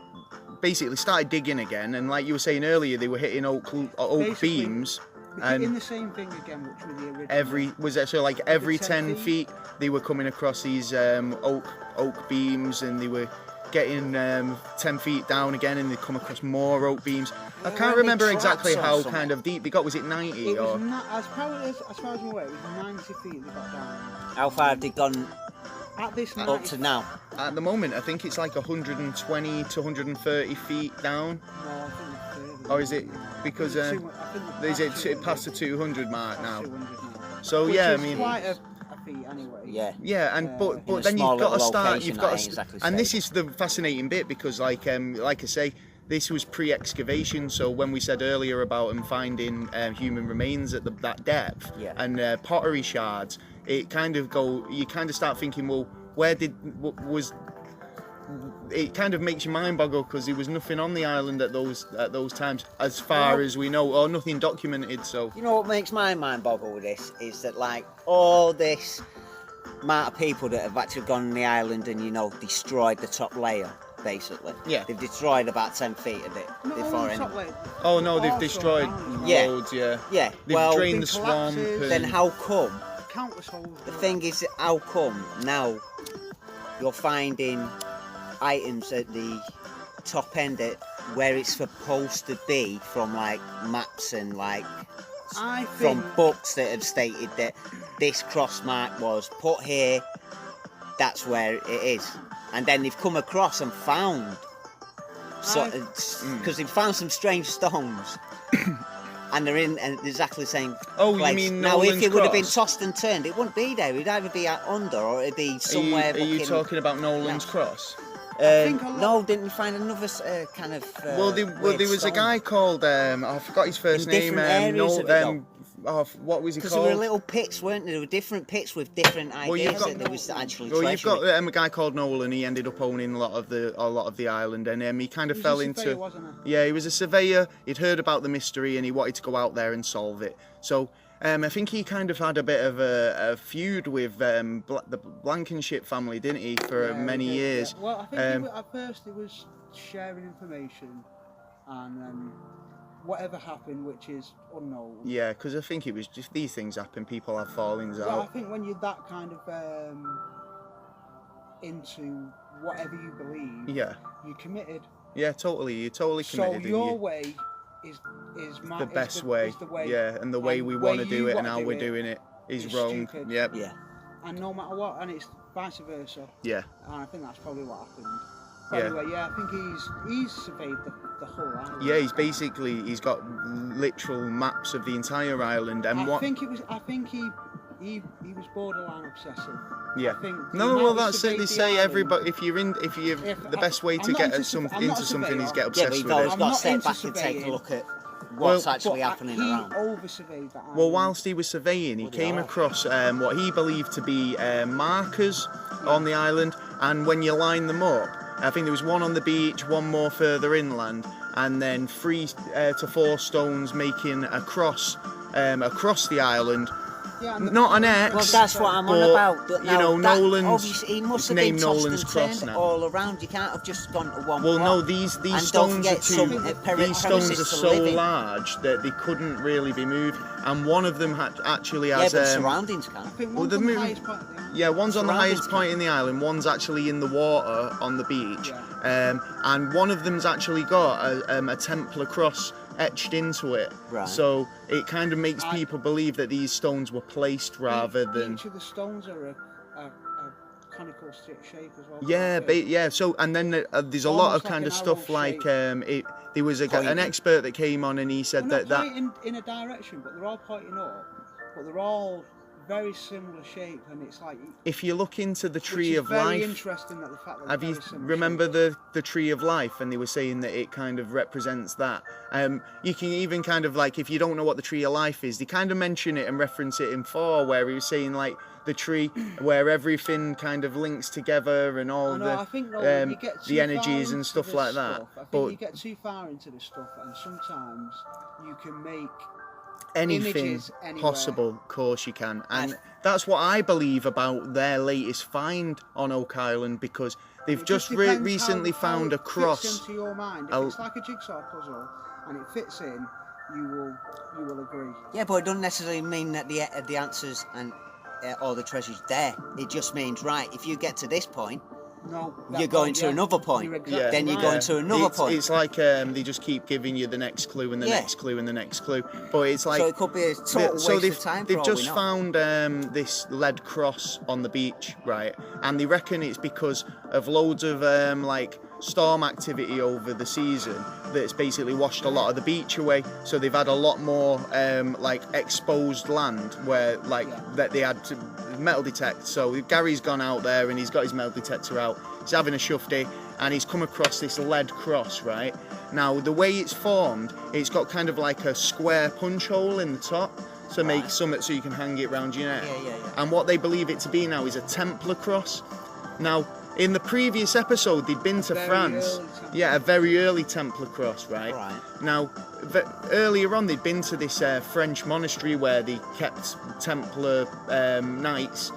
basically started digging again, and like you were saying earlier, they were hitting oak Basically, beams, They're and in the same thing again, which were the original. every 10 10 feet they were coming across these oak beams, and they were getting 10 feet down again, and they come across more oak beams. I Well, can't maybe remember traps exactly or how something. kind of deep they got. Was it 90 It was or? not, as far as I'm aware, it was 90 feet they got down. How far have they gone At this up 90 to now? At the moment, I think it's like 120 to 130 feet down. No, I think it's further. Or is it because I think is it past past the 200 200 mark now? 200 now. So Which yeah, I is mean, quite a feat anyway. Yeah. yeah, and in but a then small you've got to little start. location You've that got ain't to, exactly and this safe. is the fascinating bit because, like I say, this was pre-excavation. So when we said earlier about them finding human remains at that depth, Yeah. and pottery shards, it kind of you kind of start thinking, well, where was it kind of makes your mind boggle because there was nothing on the island at those times, as far as we know, or nothing documented. So You know what makes my mind boggle with this is that like all this amount of people that have actually gone on the island and destroyed the top layer basically. Yeah. They've destroyed about 10 feet of it Not before only any. top layer, oh no, they've also destroyed down. Yeah. loads. Yeah, Yeah. they've Well, drained the big swamp. collapses. then and- how come? Countless holes. The thing is, how come now you're finding items at the top end where it's supposed to be from like maps and like I from think books that have stated that this cross mark was put here, that's where it is, and then they've come across and found because they've found some strange stones. And they're in exactly the same Oh, you place. mean now, if Nolan's it would have been Cross? tossed and turned, it wouldn't be there. It'd either be under or it'd be somewhere. Are you looking- talking about Nolan's No. Cross? think a lot- No, didn't you find another kind of? Well, there weird was a stone? guy called I forgot his first In name. different areas of it, though. What was he Because there were called? little pits, weren't there? There were different pits with different Well, you've ideas got- that there was actually Well, you've treasure. got a guy called Nolan. He ended up owning a lot of the island, and he kind of He was fell a into. surveyor, wasn't he? Yeah, he was a surveyor. He'd heard about the mystery, and he wanted to go out there and solve it. So. I think he kind of had a bit of a feud with the Blankenship family, didn't he, for Yeah, many he did, years? yeah. Well, I think Um, at first he was sharing information, and then whatever happened, which is unknown. Yeah, because I think it was just these things happen. People have fallings Well, I out. think when you're that kind of into whatever you believe, Yeah, you're committed. yeah, totally. You're totally So committed. and your you- way is the best way. Is the way. Yeah, and the way And we the want way to do you it and wanna how do we're it doing it is is wrong. stupid. Yep. Yeah. And no matter what, and it's vice versa. Yeah. And I think that's probably what happened. Yeah. Anyway, yeah, I think he's surveyed the whole island. Yeah, he's got literal maps of the entire island, and I think he was borderline obsessive. Yeah. I think the No, amount well, he that's it. surveyed They the say island- everybody, the best way to I'm not get into into something is get Yeah, but obsessed you've with always it. got not to step into back and take a surveying. look at Well, what's actually happening he around. over-surveyed that island. Well, whilst he was surveying, he Bloody came hell. across what he believed to be markers on the island, and when you line them up, I think there was one on the beach, one more further inland, and then 3 to 4 stones making a cross across the island. Yeah, and Not an X. Well, that's what I'm on but, about. But you now, know, that, Nolan's- obviously, he must it's have been named tossed Nolan's and cross turned now. all around. You can't have just gone to one Well, plot. no, these And don't stones are forget some, too. peri- These stones are premises to so live in. large that they couldn't really be moved, and one of them actually Yeah, has. but surroundings I can. think well, one's the on the mo- highest point of the island. Yeah, one's on the Surroundings highest point in the island, one's actually in the water on the beach, and one of them's actually got a Templar cross etched into it. Right. So it kind of makes people believe that these stones were placed rather than. Each of the stones are a conical shape as well. Yeah, yeah. So and then there's a lot of Almost like kind an of stuff arrow like shape. there was an Pointing. expert that came on and he said They're that not pointing in a direction, but they're all pointing up. But they're all very similar shape, and it's like. if you look into the Which tree is of very life. interesting that the fact that Have they're you very similar remember shape. the tree of life, and they were saying that it kind of represents that. You can even kind of like, if you don't know what the tree of life is, they kind of mention it and reference it in 4, where he was saying like the tree where everything kind of links together and all I know, I think, though, the you get too the far energies and into stuff this like that. stuff, I think But you get too far into this stuff, and sometimes you can make anything images anywhere. possible, of course you can, and that's what I believe about their latest find on Oak Island, because they've It just depends recently how found a it fits cross. into your mind. If Oh. it's like a jigsaw puzzle and it fits in, you will agree. Yeah, but it doesn't necessarily mean that the answers and or the treasure's there. It just means, right, if you get to this point, No, you're going to another point. You're exactly Then you're right. going to another point. It's like they just keep giving you the next clue and the Yeah. next clue and the next clue. But it's like So it could be a total waste of time for they've all just we know. found this lead cross on the beach, right? And they reckon it's because of loads of like storm activity over the season that's basically washed a lot of the beach away. So they've had a lot more like exposed land where like that they had to metal detect. So Gary's gone out there and he's got his metal detector out. He's having a shufty and he's come across this lead cross, right? Now the way it's formed, it's got kind of like a square punch hole in the top to make something so you can hang it round your neck. Yeah. And what they believe it to be now is a Templar cross. Now, in the previous episode, they'd been to Very France. early Templar. Yeah, a very early Templar cross, right? Right. Now, earlier on, they'd been to this French monastery where they kept Templar knights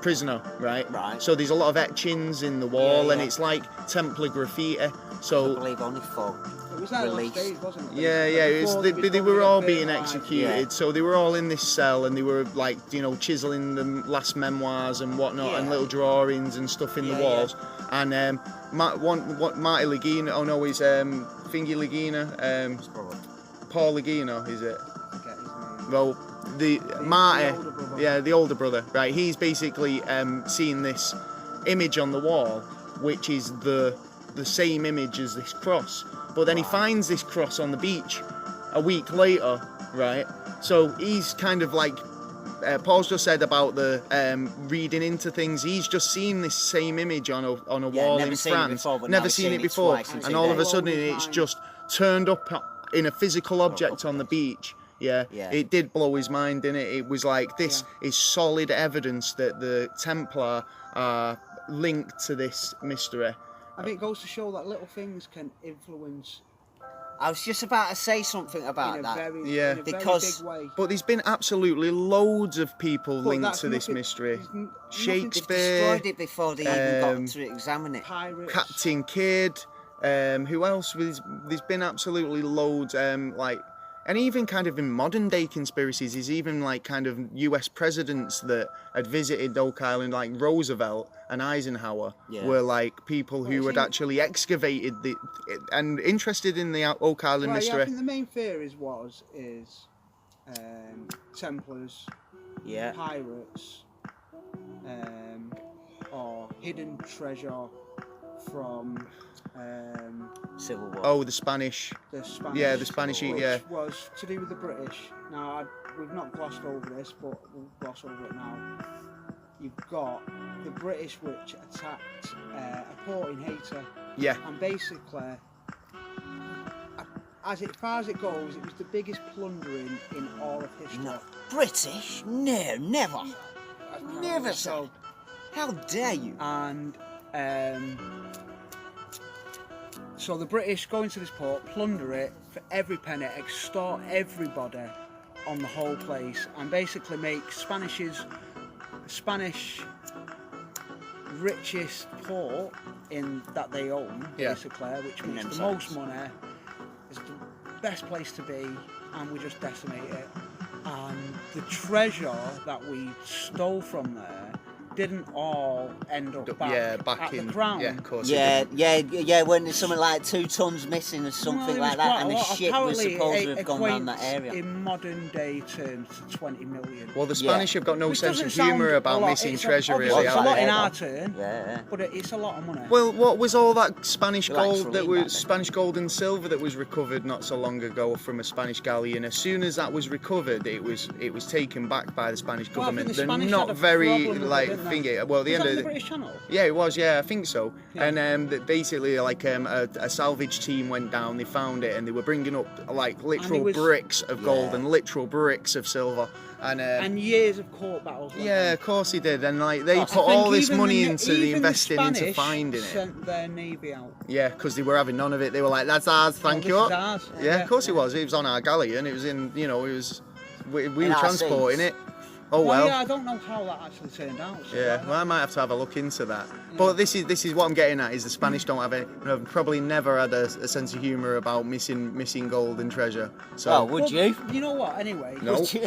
prisoner, right? Right. So there's a lot of etchings in the wall, Yeah, and yeah. it's like Templar graffiti. I So believe only 4. It was that Released. last stage, wasn't it? yeah, it was, Before they were all get being burned alive. executed. Yeah. So they were all in this cell, and they were like, you know, chiseling the last memoirs and whatnot, and Yeah. little drawings and stuff in Yeah, the walls. And Marty Lagina, oh no, he's Thingy Lagina, Paul Lagina, is it? I forget his name. Well, the Marty, older brother. yeah, the older brother, right? He's basically seen this image on the wall, which is the same image as this cross. But then he finds this cross on the beach a week later, right? So he's kind of like Paul's just said about the reading into things. He's just seen this same image on a wall never in seen it France. before, but now Never he's seen seen it it before, twice in and all of a 2 sudden days. it's just turned up in a physical object on the beach. Yeah, Yeah. it did blow his mind, didn't it? It was like, this is solid evidence that the Templar are linked to this mystery. I think it goes to show that little things can influence I was just about to say something about in a that. very, Yeah. in a Because- very big way. But there's been absolutely loads of people But linked that's to this nothing- mystery. there's nothing They've Shakespeare, destroyed it before they even um, got to examine it. Pirates. Captain Kidd, who else? There's been absolutely loads, and even kind of in modern day conspiracies, there's even like kind of US presidents that had visited Oak Island, like Roosevelt and Eisenhower, Yeah. were like people who Well, had see- actually excavated and interested in the Oak Island Right, yeah, I mystery. think the main theories is Templars, Yeah. pirates, or hidden treasure from Civil War. Oh, the Spanish. the Spanish. Yeah, the Spanish, which yeah. was to do with the British. Now, we've not glossed over this, but we'll gloss over it now. You've got the British which attacked a port in Haiti, Yeah. and basically, as far as it goes, it was the biggest plundering in all of history. No. British? No, never. Never so. How dare you? And so the British go into this port, plunder it for every penny, extort everybody on the whole place, and basically make Spanish richest port in that they own, Yeah. basically, which makes the most money. It's the best place to be, and we just decimate it. And the treasure that we stole from there didn't all end up back, back at in the crown. Yeah, of course. Yeah, when there's something like 2 tons missing or something Well, like that, and the the ship was supposed to have gone around that area. In modern day terms, to 20 million. Well, the Spanish have got no Which sense of doesn't sound humour a about lot. missing It's treasure, obviously really. It's a are lot they? in our turn, Yeah. but it's a lot of money. Well, what was all that Spanish Like gold Celine that back was then. Spanish gold and silver that was recovered not so long ago from a Spanish galleon? As soon as that was recovered, it was taken back by the Spanish Well, I think government. the They're Spanish not had a very problem with it, like didn't they? thingy. Well, at the Was end that of on the the British Channel? Yeah, it was. Yeah, I think so. Yeah. And basically, like a salvage team went down. They found it, and they were bringing up like literal was- bricks of gold Yeah. and literal bricks of silver. And years of court battles. went yeah, on. of course he did. And like they I put think all this even money the- into the even investing into Spanish finding it. sent their navy out. Yeah, because they were having none of it. They were like, "That's ours, thank Oh, you." this is ours. Yeah, of course it was. It was on our galleon. It was in, it was. We were our transporting seats. it. Oh well. yeah, I don't know how that actually turned out. So Yeah, well, I might have to have a look into that. But this is what I'm getting at: is the Spanish don't have have probably never had a sense of humour about missing gold and treasure. So Oh, would you? You know what? Anyway, No. Would you?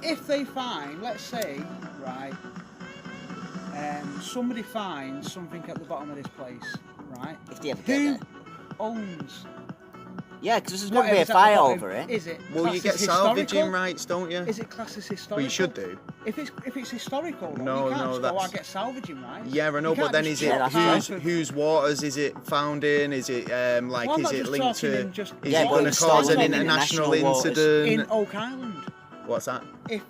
if they find, let's say, right, somebody finds something at the bottom of this place, right? If they ever get Who there. owns? Yeah, because there's going to be a whatever's at the fight bottom? over it. Is it? well, you classed get as salvaging historical? rights, don't you? Is it classed as historical? Well, you should do. If it's historical, though, No, you can't no, just go, I that's- get salvaging rights. Yeah, I know, You but can't then just is it Yeah, that's part whose of- whose waters is it found in? Is it like Well, I'm is not it just linked talking to? in just- Is Yeah, it but going to it's cause an talking international international waters. incident? in Oak Island? What's that? If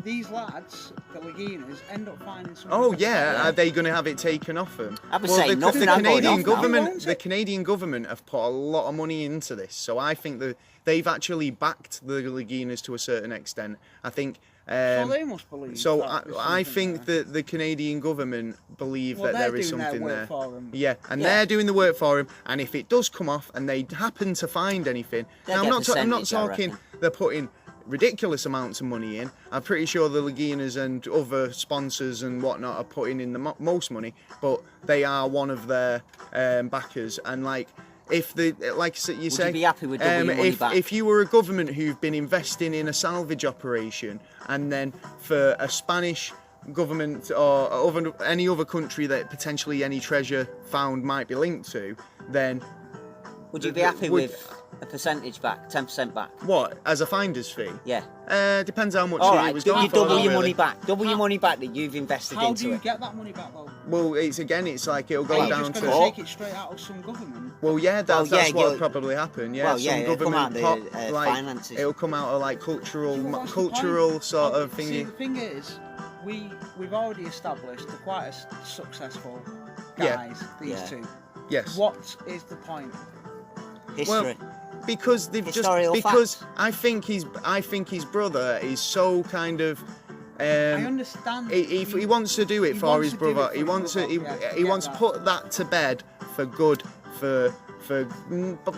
these lads, the Laginas, end up finding something. Oh at the yeah, bottom, are they going to have it taken off them? I'd be saying nothing, The I'm going Canadian off now. Who government, owns the it? Canadian government have put a lot of money into this, so I think that they've actually backed the Laginas to a certain extent. I think. So they must believe. So that there's I something think there. that the Canadian government believe Well, that they're there is doing their something work there. for 'em. Yeah, and Yeah. they're doing the work for him. And if it does come off, and they happen to find anything, They'll now I'm get not, I'm not percentage, I talking. reckon. They're putting ridiculous amounts of money in. I'm pretty sure the Laginas and other sponsors and whatnot are putting in the most money, but they are one of their backers. And like, if the like you say, you be happy with double your money back? if you were a government who've been investing in a salvage operation, and then for a Spanish government or any other country that potentially any treasure found might be linked to, then Would you be happy with a percentage back, 10% back? what, as a finder's fee? Yeah. Depends how much All it right, was you going for. double your really. money back. Double your money back that you've invested How into do you it. get that money back, though? Well, it's like it'll Are go you down just to. going to Well- take it straight out of some government? Well, yeah, that's Well, yeah, what'll you'll- probably happen. Yeah, well, yeah, some it'll come out government of the, like finances. it'll come out of like cultural Well, what's the cultural point? sort Oh, of See, thingy. the thing is, we've already established they're quite successful Yeah. guys. These Yeah. two. Yes. What is the point? History. Because they've Historical because I think his brother is so kind of. I understand. He wants to do it he for wants his to do brother. it for He his wants to. brother, yeah, He get wants to that. put that to bed for good, for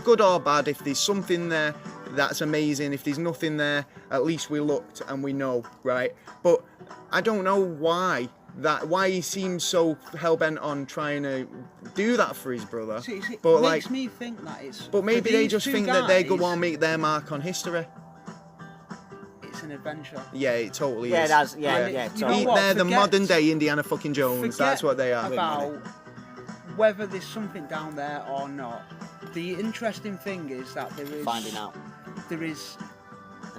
good or bad. If there's something there, that's amazing. If there's nothing there, at least we looked and we know, right? But I don't know why he seems so hell bent on trying to do that for his brother. See, it but makes like, me think that it's. but maybe for they these just two think that they go guys, on make their mark on history. It's an adventure. Yeah, it totally Yeah, is. that's yeah, And yeah. you know totally. what? They're the Forget- modern day Indiana fucking Jones. That's what they are. About whether there's something down there or not. The interesting thing is that there is Finding out. There is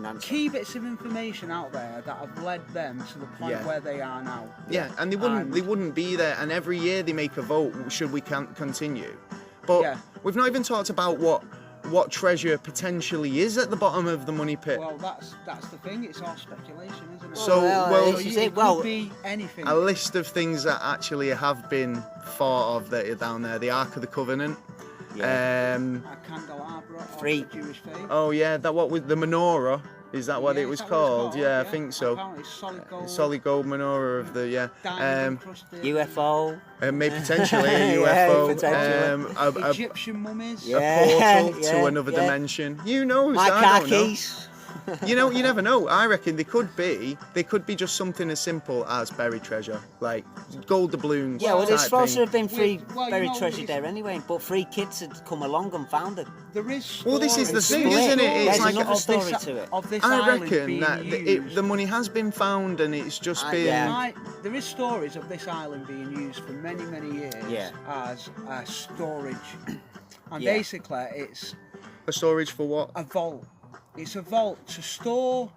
an answer. key bits of information out there that have led them to the point Yeah. where they are now. Yeah, and they wouldn't be there. And every year they make a vote. Should we continue? But Yeah. we've not even talked about what treasure potentially is at the bottom of the money pit. Well, that's the thing. It's all speculation, isn't it? So, well, So you it say, could well, be anything. A list of things that actually have been thought of that are down there. The Ark of the Covenant. Yeah. A candelabra of Free. the Jewish faith. Oh yeah, that what was the menorah? Is that what Yeah, it was is that what it's called? Yeah, I think so. Apparently it's solid gold. Solid gold menorah of the Diamond encrusted. UFO. maybe potentially a Yeah, UFO, potentially. a Egyptian mummies. Yeah. portal to another dimension. You know, My I car don't know. keys. You know, you never know. I reckon they could be just something as simple as buried treasure, like gold doubloons. Yeah, well, there's type supposed to thing. have been free Well, you buried know, treasure it's- there anyway, but three kids had come along and found it. There is. Well, this is the stories- thing, isn't it? It's There's like another of story this, to it. Of this I island reckon being that used. the money has been found and it's just been. yeah. There is stories of this island being used for many, many years Yeah. as a storage, and Yeah. basically it's A storage for what? a vault. It's a vault to store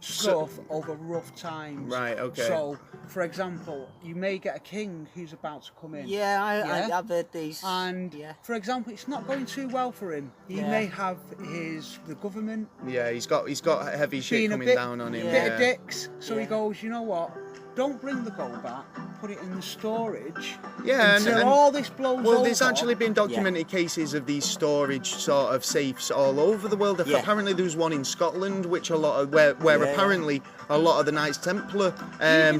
stuff over rough times. Right, okay. So, for example, you may get a king who's about to come in. Yeah, Yeah. I've heard these. And yeah. for example, it's not going too well for him. He Yeah. may have the government Yeah, he's got heavy shit being a coming bit, down on him. bit Yeah. of dicks. So he Yeah. goes, you know what? Don't bring the gold back. Put it in the storage. Yeah, until and all this blows well, over. there's actually been documented cases of these storage sort of safes all over the world. Yeah. Apparently, there was one in Scotland, which a lot of where Yeah. apparently a lot of the Knights Templar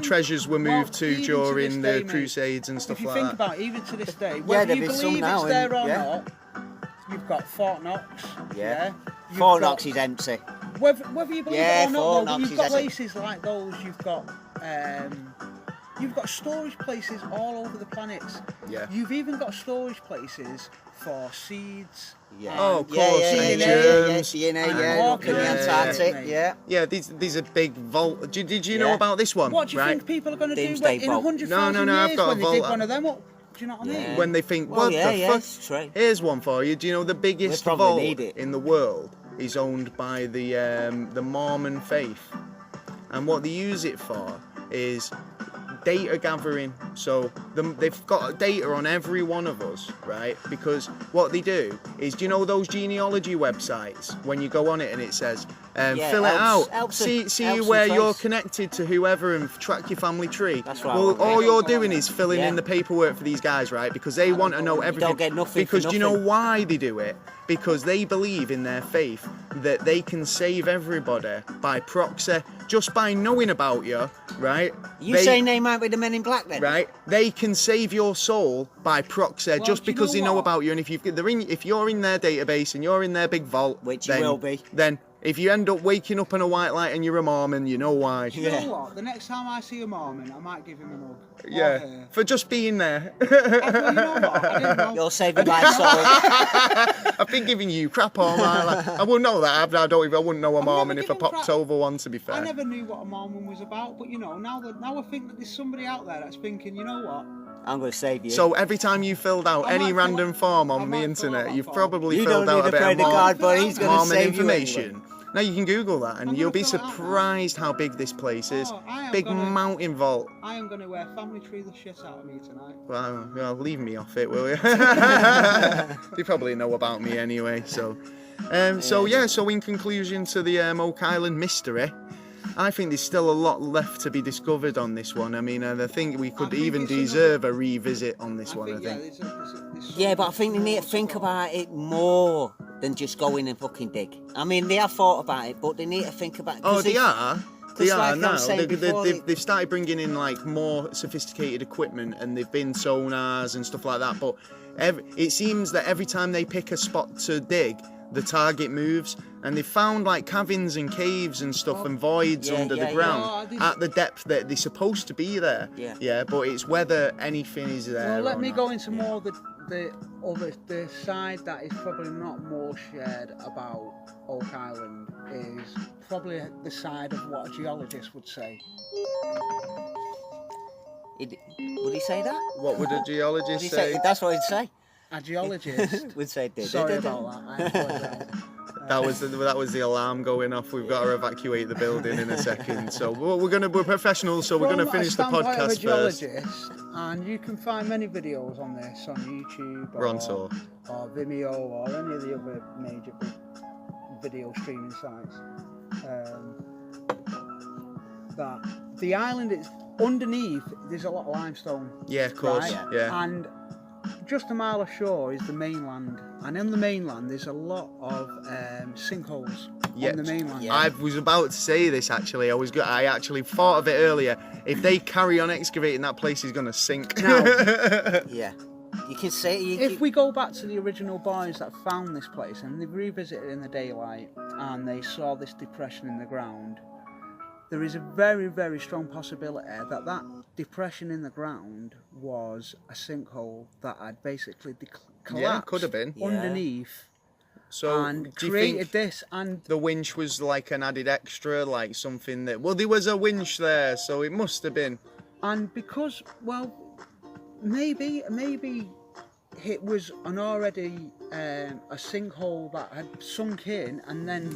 treasures were moved to even during this day, the mate, Crusades and stuff if you like think that. about it, even to this day, whether there'd you be some believe now it's there in- or yeah. not, you've got Fort Knox. Yeah. You've Fort got- Knox is empty. Whether you believe Yeah, it or not, Fort though, Knox you've is got actually- places like those. You've got storage places all over the planet. Yeah. You've even got storage places for seeds. Yeah. Oh, of Yeah, course, yeah, and yeah, germs. Yeah, DNA, and yeah. Up in the organisms, Antarctic, mate. yeah. Yeah, these are big vault. Did you know Yeah. about this one? What do you right? think people are going to do Doomsday in vault. 100,000 No, I've years got a when they dig vault. one of them up? Do you know what I mean? Yeah. When they think, Well, what yeah, the yeah, fuck? it's true. Here's one for you. Do you know the biggest We probably vault need it. in the world is owned by the Mormon faith, and what they use it for is data gathering. So they've got data on every one of us, right? Because what they do is, do you know those genealogy websites when you go on it and it says Yeah, fill it out, helps see them where trace. you're connected to whoever and track your family tree. That's right. Well, all Yeah. you're doing is filling Yeah. in the paperwork for these guys, right? Because they want to know everything. don't get nothing for Because do you know nothing. why they do it? Because they believe in their faith that they can save everybody by proxy, just by knowing about you, right? You saying they might be the Men in Black then? Right, they can save your soul by proxy Well, just do you because know they know what? about you. And if if you're in their database and you're in their big vault, Which you then, will be. then if you end up waking up in a white light and you're a Mormon, you know why. Do you Yeah. know what? The next time I see a Mormon, I might give him a hug. Or Yeah, her. for just being there. Well, you know what? I didn't know. You're saving my soul. I've been giving you crap all my life. I wouldn't know that. I wouldn't know a I've Mormon never if I given popped crap. over one. To be fair. I never knew what a Mormon was about, but you know, now I think that there's somebody out there that's thinking, you know what? I'm going to save you. So every time you filled out I any might fill random out- form I on the might fill out internet, that you've form. probably you filled don't out need a a bit friend of of God, but he's going to Mormon save you information. anyway. Now you can Google that, and I'm you'll gonna be fill it out now. surprised how big this place is. Oh, I am Big gonna- mountain vault. I am going to family tree the shit out of me tonight. Well, leave me off it, will you? You probably know about me anyway. So in conclusion to the Oak Island mystery, I think there's still a lot left to be discovered on this one. I mean, I think we could think even it's deserve a revisit on this one. I yeah, think. there's Yeah, but I think they need to think about it more than just go in and fucking dig. I mean, they have thought about it, but they need to think about it. Oh, they are. They like I are now. was saying before, They've started bringing in like more sophisticated equipment, and they've been sonars and stuff like that. But it seems that every time they pick a spot to dig, the target moves, and they found like caverns and caves and stuff and voids Yeah, under yeah, the yeah. ground Oh, I didn't- at the depth that they're supposed to be there. Yeah. But it's whether anything is there. Well, let or me not. go into more the side that is probably not more shared about Oak Island is probably the side of what a geologist would say. Would he say that? What would a Would geologist he say? say? That's what he'd say. A geologist. Would say. Sorry about that. I apologise. That was the alarm going off. We've got to evacuate the building in a second. So we're professionals, so we're gonna finish the podcast first. And you can find many videos on this on YouTube or Vimeo or any of the other major video streaming sites. That the island is underneath. There's a lot of limestone. Yeah, of course. Right? Yeah. And just a mile ashore is the mainland, and in the mainland there's a lot of sinkholes on the mainland. Yeah. I was about to say this actually. I actually thought of it earlier. If they carry on excavating, that place is going to sink. Now, yeah, you can say. If we go back to the original boys that found this place and they revisited in the daylight and they saw this depression in the ground, there is a very, very strong possibility that that depression in the ground was a sinkhole that had basically collapsed could have been underneath. So and do you created think this, and the winch was like an added extra, like something that? Well, there was a winch there, so it must have been. And because, well, maybe it was an already a sinkhole that had sunk in and then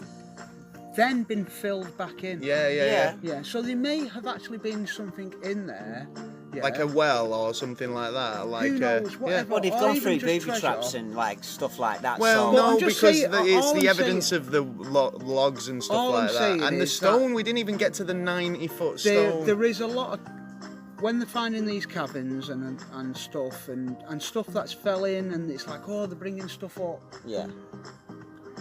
been filled back in. Yeah. So there may have actually been something in there. Yeah. Like a well or something like that. Like who knows, whatever. Well, they've or gone even through just booby treasure. traps and like stuff like that. Well, so. no, I'm just because saying, it's all the I'm evidence saying- of the logs and stuff all I'm like that. saying And the is stone, we didn't even get to the 90-foot stone. There is a lot of, when they're finding these cabins and stuff and stuff that's fell in, and it's like, oh, they're bringing stuff up. Yeah.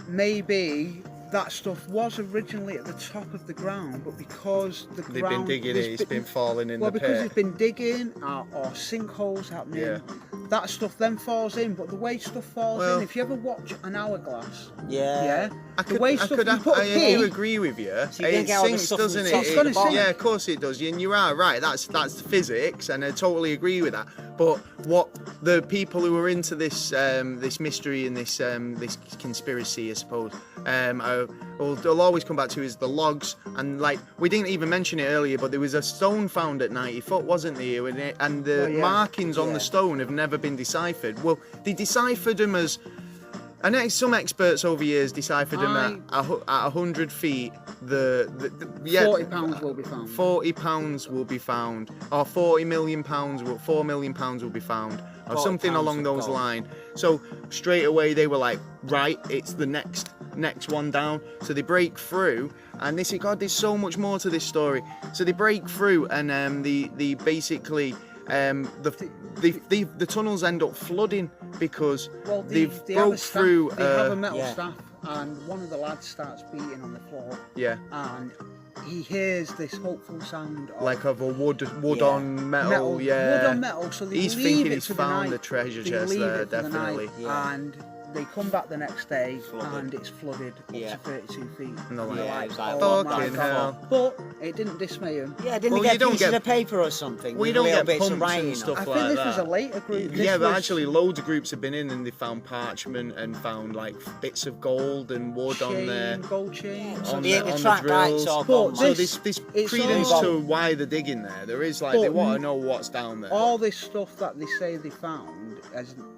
Maybe that stuff was originally at the top of the ground, but because the They've ground... been digging it, it's been falling in the because pit. they've been digging or sinkholes happening, that stuff then falls in. But the way stuff falls in, if you ever watch an hourglass, Yeah. I the way stuff you put a do key, agree with you. So you It get all the sinks, stuff doesn't from the it? top It's gonna sink. Yeah, of course it does. And you are right. That's physics, and I totally agree with that. But what the people who are into this this mystery and this conspiracy, I suppose, will always come back to is the logs. And like we didn't even mention it earlier, but there was a stone found at 90 foot, wasn't there? And the markings on the stone have never been deciphered. Well, they deciphered them as. I know some experts over years deciphered them at 100 feet. £40 will be found. £40 will be found, or £40 million, £4 million will be found, or something along those lines. So straight away they were like, right, it's the next one down. So they break through, and there's so much more to this story. So they break through, and they basically. The tunnels end up flooding because they've broke through. They have a metal staff, and one of the lads starts beating on the floor. Yeah. And he hears this hopeful sound of a wood on metal. Yeah. Wood on metal. So he's thinking he's found the treasure chest there, definitely. And they come back the next day and it's flooded up to 32 feet. And they're like, oh my fucking hell. But it didn't dismay them. Yeah, didn't they get pieces of paper or something? We with don't little get bits of pumps writing and stuff I like think this that. was a later group. But actually loads of groups have been in and they found parchment and found like bits of gold and wood on there. Gold chain. So on the the track drills. lights all gone. So there's credence to why they're digging there. There is they want to know what's down there. All this stuff that they say they found,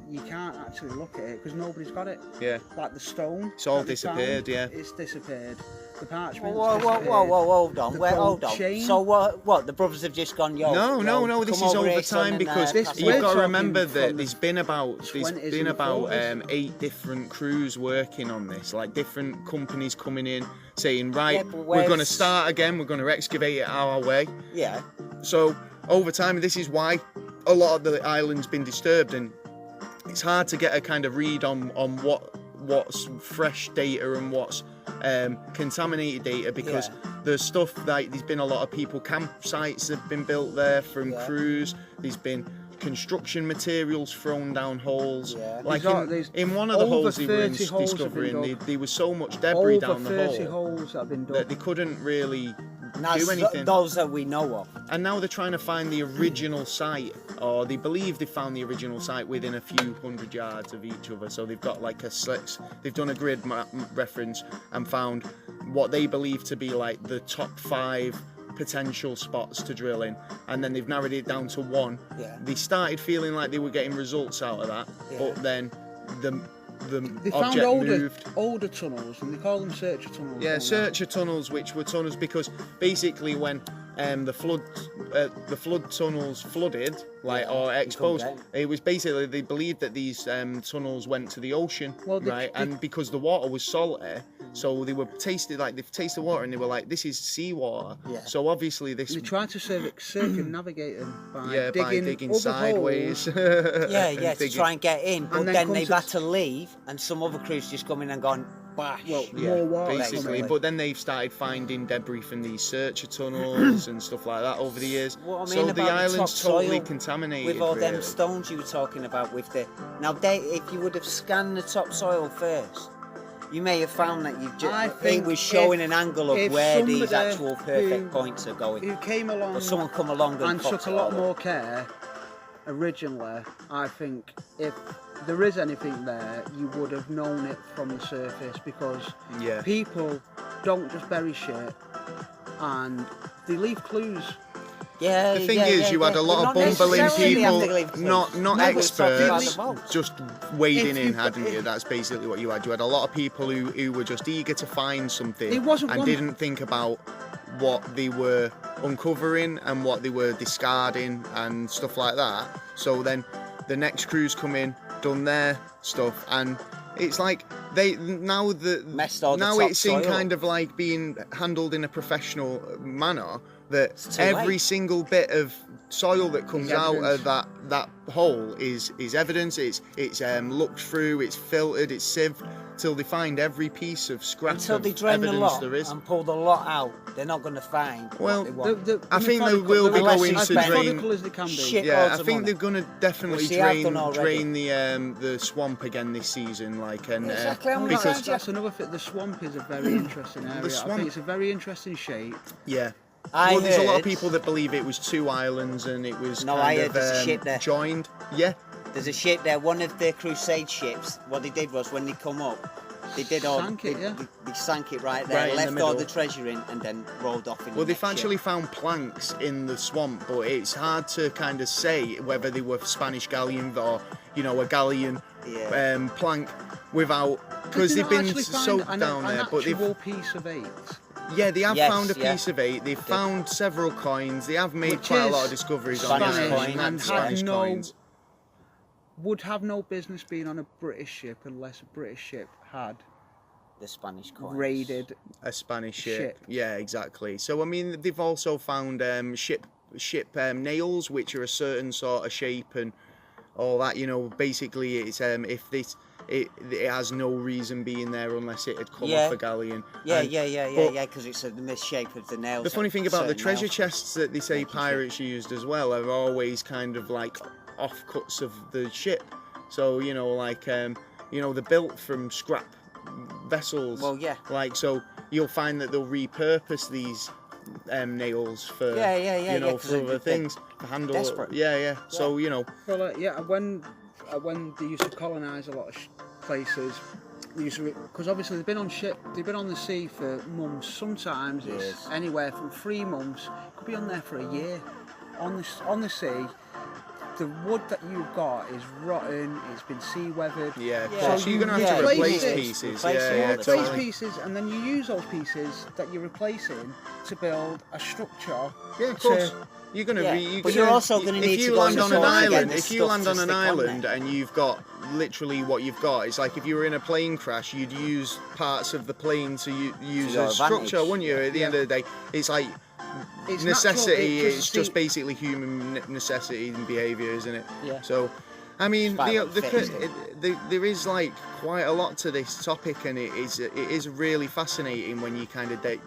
you can't actually look at it because nobody's got it. Yeah. Like the stone. It's all disappeared, It's disappeared. The parchment. Whoa, hold on. Hold on. Chain. So what? The brothers have just gone, No, this is over time because you've got to remember that there's been about 8 different crews working on this, like different companies coming in saying, right, we're going to start again, we're going to excavate it our way. Yeah. So over time, this is why a lot of the island's been disturbed, and it's hard to get a kind of read on what's fresh data and what's contaminated data because there's stuff like there's been a lot of campsites have been built there from crews. There's been construction materials thrown down holes. Like in one of the holes they were discovering, there was so much debris down the hole. Over 30 holes that have been dug. That they couldn't really Now, do anything. Those that we know of. And now they're trying to find the original site, or they believe they found the original site within a few hundred yards of each other. So they've got like they've done a grid map reference and found what they believe to be like the top 5 potential spots to drill in, and then they've narrowed it down to 1. They started feeling like they were getting results out of that, but then They found object moved. older tunnels, and they call them searcher tunnels. Yeah, don't they? searcher tunnels, which were tunnels because basically when the flood tunnels flooded, or exposed, down. it was basically they believed that these tunnels went to the ocean, Well, right? And because the water was salty, so they've tasted water and they were like, this is seawater. Yeah. So obviously this. They tried to circumnavigate them by by digging sideways. To Digging. try and get in, but then then come they've to- had to leave, and some other crews just come in and gone, bash. Well, Yeah, more water basically. coming. But then they've started finding debris from these searcher tunnels and stuff like that over the years. What I mean So the about the island's totally topsoil contaminated. with all them really. stones you were talking about with the if you would have scanned the topsoil first, you may have found that I it think was showing if- an angle of if where these somebody actual perfect who- points are going. Who came along Or someone come along and cocked took a it lot all more up. care originally. I think if there is anything there, you would have known it from the surface, because Yeah. people don't just bury shit and they leave clues. Yeah, The thing is, you had a lot of But not bumbling necessarily have to people, leave clues. not No, but experts, talking about the just wading If in, you've hadn't got- you? That's basically what you had. You had a lot of people who were just eager to find something It wasn't and one- didn't think about what they were uncovering and what they were discarding and stuff like that. So then the next crews come in, done their stuff, and it's like Messed all the now it's in topsoil kind of like being handled in a professional manner, that It's too every late. single bit of soil that comes out evidence. of that hole is evidence. It's looked through, it's filtered, it's sieved till they find every piece of scrap Until of they drain the evidence lot there is. and pull the lot out, they're not going to find Well, what they want. I think they will be Unless going you to spend drain. methodical as they can be. shit Yeah, loads I of think money. they're going to definitely Which they have drain done already. the swamp again this season, Exactly, I'm not because saying- That's another thing. The swamp is a very interesting area. I swamp- think it's a very interesting shape. yeah. I Well, there's a lot of heard- people that believe it was two islands and it was No, kind I heard of there's a ship there. joined. Yeah, There's a ship there. One of the crusade ships, what they did was when they come up, they did all Sank it, yeah. they sank it right there, Right in the left all middle. the treasure in, and then rolled off in well, the they've next actually ship. found planks in the swamp, but it's hard to kind of say whether they were Spanish galleons or, a galleon Yeah. plank without, because Did they've they been actually find soaked an down there. But actual piece of 8. they have Yes, found a yeah. piece of 8. They've found several coins. They have made Which quite a is lot of discoveries on Spanish the coins. island. and Spanish had no coins. would have no business being on a British ship unless a British ship had The Spanish coins. raided. A Spanish ship. Ship. Yeah, exactly. So I mean, they've also found ship nails, which are a certain sort of shape and all that. Basically, it's if this it has no reason being there unless it had come Yeah. off a galleon. Yeah, And- yeah, but because it's the shape of the nails. The funny thing about the certain treasure nails. chests that they say Making sure. pirates used as well are always kind of like offcuts of the ship. So they're built from scrap vessels. Well, yeah. Like, so you'll find that they'll repurpose these nails for Yeah, 'cause for other they're things to handle. desperate. Yeah. So Well, when they used to colonise a lot of places, because obviously they've been on the sea for months. Sometimes it's Yes. anywhere from 3 months. Could be on there for a year. On the sea, the wood that you've got is rotten. It's been sea weathered. yeah. Yeah. So you're gonna have to Yeah, replace it is. pieces. Replace them all Yeah, the Replace time. pieces, and then you use those pieces that you're replacing to build a structure. Yeah, of course. You're gonna Yeah, be. but you're also gonna if need you to go land to on an source to get island. the If you stuff land to on an stick on island there. and you've got literally what you've got, it's like if you were in a plane crash, you'd use parts of the plane to use your as structure, advantage. wouldn't you? At the end of the day, it's like It's necessity. natural, It's just basically human necessity and behaviour, isn't it? Yeah. So, I mean, It's about what fits it. there is like quite a lot to this topic, and it is really fascinating when you kind of dive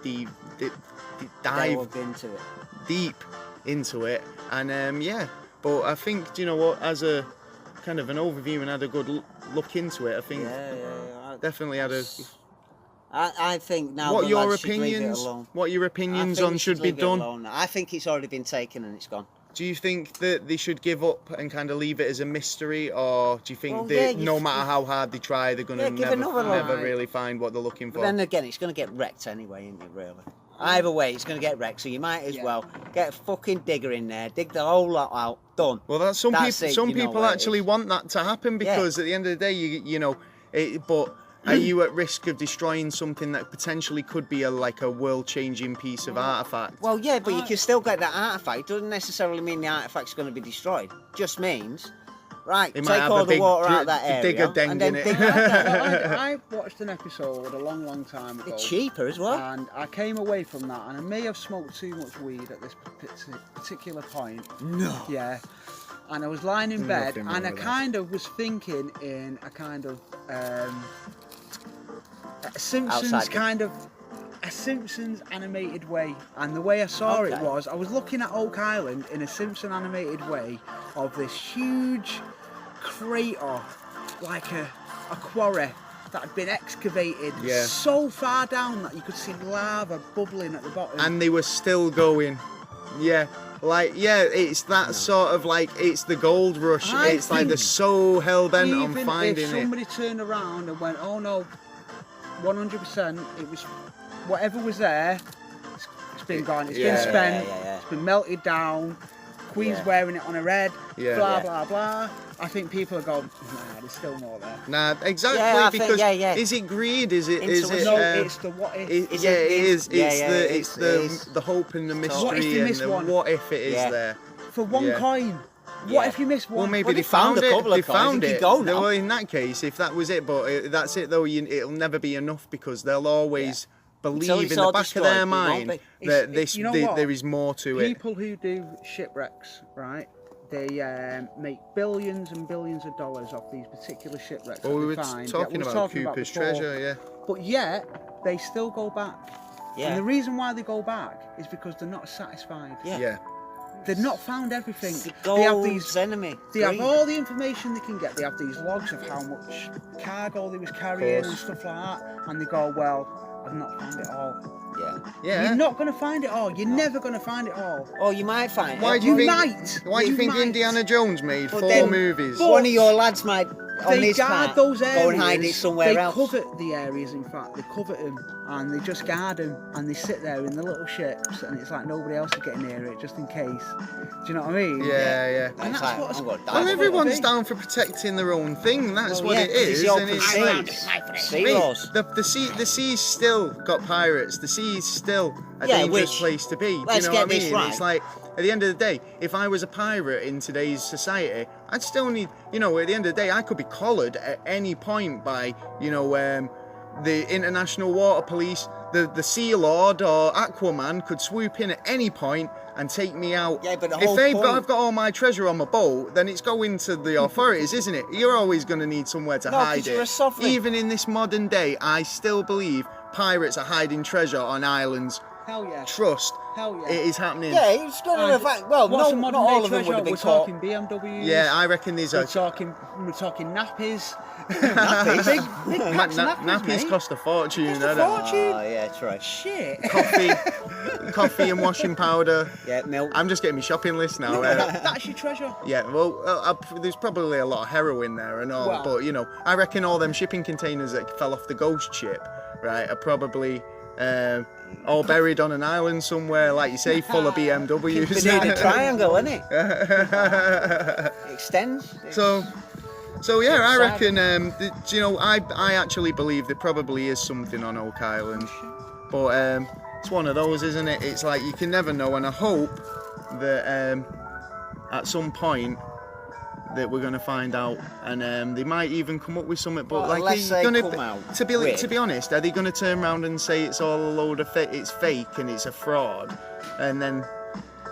Delved into it. deep into it, and but I think, do you know what, as a kind of an overview and had a good look into it, I think Yeah. definitely had a. I think now. What the your lads should leave it opinions? alone. What your I opinions think on we should be leave it done? alone. I think it's already been taken and it's gone. Do you think that they should give up and kind of leave it as a mystery, or do you think Well, that yeah, no matter how hard they try, they're gonna Yeah, give another never lie. really find what they're looking But for? then again, it's going to get wrecked anyway, isn't it? Really. Either way, it's going to get wrecked. So you might as Yeah. well get a fucking digger in there, dig the whole lot out, done. Well, that's some That's people. it, Some you know people what it actually is. want that to happen because at the end of the day, you know, But are you at risk of destroying something that potentially could be like a world-changing piece of artifact? Well, yeah, but you can still get that artifact. It doesn't necessarily mean the artifact's going to be destroyed. Just means, right, It might take have all a the big water out of that area dig a dent and then in it. dig that down. I watched an episode a long time ago. It's cheaper as well. And I came away from that, and I may have smoked too much weed at this particular point. No. Yeah. And I was lying in bed, Nothing wrong and I with that. kind of was thinking in a kind of a Simpsons Outside the- kind of a Simpsons animated way. And the way I saw it Okay. was, I was looking at Oak Island in a Simpson animated way of this huge crater, like a quarry that had been excavated Yeah. so far down that you could see lava bubbling at the bottom. And they were still going. Yeah. Like, yeah, it's that sort of like, it's the gold rush. I It's like they're think so hell-bent on even finding if it. somebody turned around and went, oh no, 100%, it was whatever was there, it's been gone, it's Yeah. been spent, Yeah. it's been melted down, Queen's Yeah. wearing it on her head, Yeah. blah Yeah. blah blah. I think people are going, nah, there's still more there. Nah, exactly, Yeah, I think- because yeah. is it greed? Is it? Is it? Intuition. No, um, it's the what if. Is yeah, it- it is. yeah, It's yeah, the it it's is, the it is. the hope and the mystery What if you and miss the one? what if it is Yeah. there. For one Yeah. coin, Yeah. what if you miss one? Well, maybe Well, they they found found a it. couple of They coins. found They it. could go now. Well, in that case, if that was it, but that's it though. It'll never be enough because they'll always Until believe it's in the all back of destroyed, their it won't mind be. that It's- you know what? there is more to it. People who do shipwrecks, right? They make billions and billions of dollars off these particular shipwrecks. Well, that we they were find. talking we were about talking Cooper's before. treasure, yeah. But yet, they still go back. Yeah. And the reason why they go back is because they're not satisfied. Yeah. Yeah. They've not found everything. The They have gold's these. enemy. They have Greed. all the information they can get. They have these logs of how much cargo they was carrying and course. stuff like that. And they go, well, I've not found it all. Yeah. Yeah. You're not going to find it all. You're never going to find it all. Oh, you might find Why it. do you think? might. Why do you You think might. Indiana Jones made But 4 then- movies? but- One of your lads might, on They this guard part, those areas. go and hide it somewhere they else. covet the areas, in fact. They covet them and they just guard them and they sit there in the little ships and it's like nobody else is getting near it just in case. Do you know what I mean? Yeah, yeah. And It's that's like, what I'm gonna die. Well, what everyone's it'll be. down for protecting their own thing. That's Well, what yeah, it 'cause it's is. the And open it's sea. like, Sea mate, laws. the sea's still got pirates. The sea's still a Yeah, dangerous which- place to be. Do you let's know get what I this mean? right. It's like at the end of the day, if I was a pirate in today's society, I'd still need, you know, at the end of the day, I could be collared at any point by, you know, the International Water Police, the Sea Lord or Aquaman could swoop in at any point and take me out. Yeah, but the if whole point- I've got all my treasure on my boat, then it's going to the authorities, isn't it? You're always going to need somewhere to No, 'cause hide you're a it. sovereign. Even in this modern day, I still believe pirates are hiding treasure on islands. Hell yeah. Trust, Hell yeah. it is happening. Yeah, it's got to And the fact. Well, what's a no, not modern day all of them treasure? would have been We're caught. talking BMWs. Yeah, I reckon these We're are. talking nappies. Nappies? Big packs of nappies, Nappies mate. cost a fortune. Cost a don't they? fortune. Oh, yeah, true. Shit. Coffee and washing powder. Yeah, milk. I'm just getting my shopping list now. That's your treasure. Yeah, well, there's probably a lot of heroin there and all, Well- but you know, I reckon all them shipping containers that fell off the ghost ship, right, are probably all buried on an island somewhere, like you say, full of BMWs. Bermuda Triangle, isn't it? Extends. So yeah, I Sad. reckon. You know, I actually believe there probably is something on Oak Island, but it's one of those, isn't it? It's like you can never know, and I hope that at some point that we're going to find out, and they might even come up with something. But Well, like, unless are you they gonna, come out to with- be honest, are they going to turn around and say it's all a load of it's fake and it's a fraud, and then?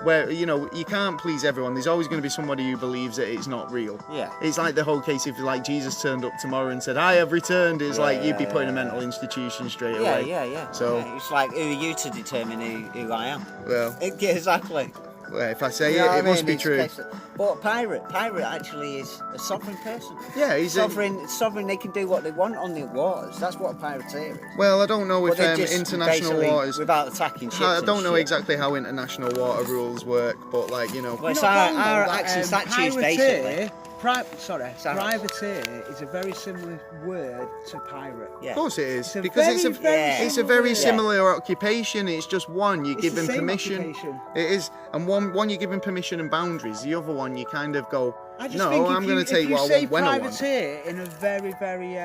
Where, you know, you can't please everyone. There's always going to be somebody who believes that it's not real. Yeah. It's like the whole case if like Jesus turned up tomorrow and said, I have returned. It's like you'd be put in a mental institution straight Yeah, away. yeah. So- Yeah, it's like, who are you to determine who I am? Well, Yeah, exactly. if I say You know what it, I it must mean? be It's true. case- But pirate actually is a sovereign person. Yeah, he's a, Sovereign, they can do what they want on the waters. That's what a pirateer is. well, I don't know But if they're just international basically waters. without attacking ships. I and don't know shit. exactly how international water rules work, but like, you know. Well, it's You're not our wrong, though, acts and that, statues, privateer- basically. Privateer is a very similar word to pirate. Yeah. Of course it is, It's a because very, very Yeah. it's a very similar similar occupation. It's just one you It's give the him same permission. occupation. It is, and one you give him permission and boundaries. The other one you kind of go, I just No, think I'm going to take if you what I say want when I want. privateer in a very, very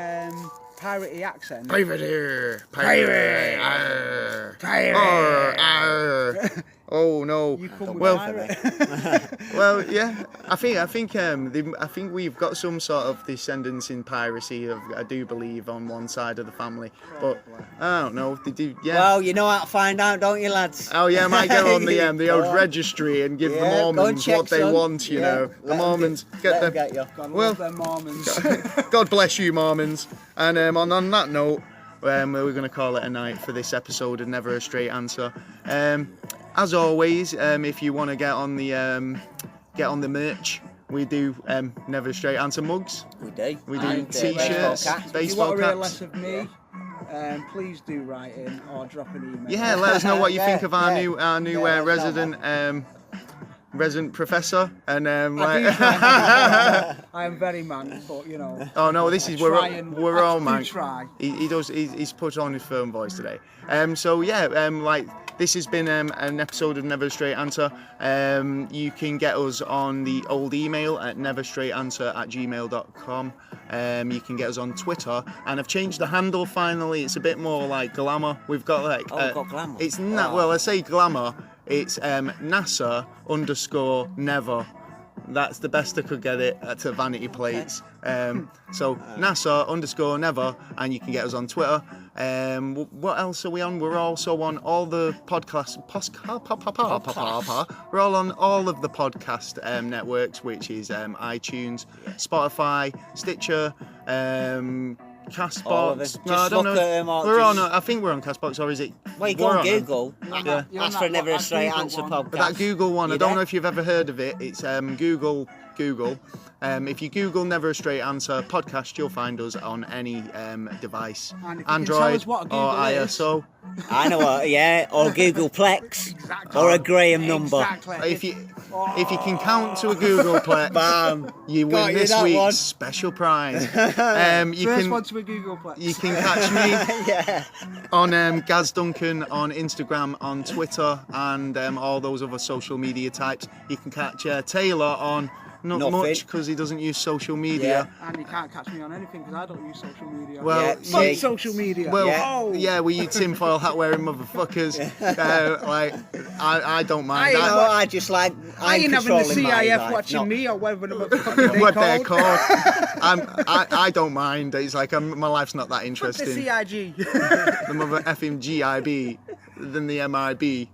piratey accent. Privateer. Pirate. Arr. Pirate. Arr, arr. Oh no. You come with Well, pirate. well, yeah. I think we've got some sort of descendants in piracy. I do believe on one side of the family, but I don't know. They do. Yeah. Well, you know how to find out, don't you, lads? Oh yeah, I might go on the Go old on. registry and give the Yeah, go and Mormons check, what they son. want. You Yeah, know, the let 'em Mormons let get 'em them. get you. God Well- love them Mormons. God bless you, Mormons. And on that note, we're going to call it a night for this episode of Never a Straight Answer. As always, if you want to get on the merch, we do Never a Straight Answer mugs. We do. We do And, t-shirts, baseball caps. If you baseball want to read caps. less of me, please do write in or drop an email. Yeah, let us know what you think of our new Yeah, let us know, resident professor. And I like, do try. I am very man, but you know. oh no, this is I we're all do man. try. He's put on his firm voice today. So yeah, like this has been an episode of Never a Straight Answer. You can get us on the old email at neverstraightanswer@gmail.com. You can get us on Twitter, and I've changed the handle finally. It's a bit more like glamour. We've got like we've got glamour. It's not well. I say glamour. It's NASA_never. That's the best I could get it to vanity plates. So NASA_never, and you can get us on Twitter. What else are we on? We're also on all the podcasts. We're all on all of the podcast networks, which is iTunes, Spotify, Stitcher, Castbox. All of it. No, I Just don't look know. at them all, We're on. just- I think we're on Castbox, or is it? Well, you go we're on Google. Yeah. You're on That's for that Never a one, Straight Google Answer one. podcast. But that Google one, I You don't there? know if you've ever heard of it. It's Google. If you Google Never a Straight Answer podcast, you'll find us on any device, And if you can tell Android us what a or Google is. ISO. I know what, yeah, or Googleplex, Exactly. or a Graham number. Exactly. If you can count to a Googleplex, Bam. you Got win you this that week's one. special prize. You First can one to a Googleplex. you can catch me Yeah. on Gaz Duncan on Instagram, on Twitter, and all those other social media types. You can catch Taylor on not Nothing. much because he doesn't use social media. And you can't catch me on anything because I don't use social media. Well, Yeah, Fuck see. social media. Well, Oh. yeah, we you tinfoil hat wearing motherfuckers. Like, I don't mind. You know, I just like, I I'm ain't having the controlling my CIF life, watching not- me or whatever the motherfucker they what they're called. called. I don't mind. It's like my life's not that Fuck the interesting. CIG. The mother effing GIB than the MIB.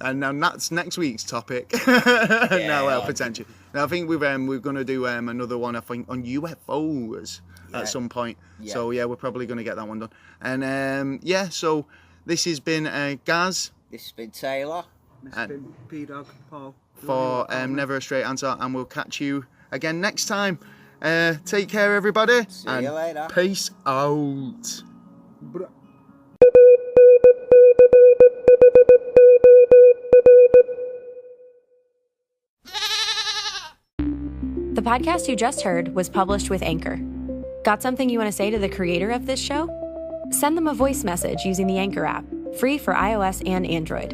And now that's next week's topic. No, potentially. Now I think we're going to do another one. I think on UFOs at some point. Yeah. So yeah, we're probably going to get that one done. And yeah, so this has been Gaz This has been Taylor. Mr. P-Dog, Paul. for Never a Straight Answer, and we'll catch you again next time. Take care, everybody. See and you later. Peace out. Bruh. The podcast you just heard was published with Anchor. Got something you want to say to the creator of this show? Send them a voice message using the Anchor app, free for iOS and Android.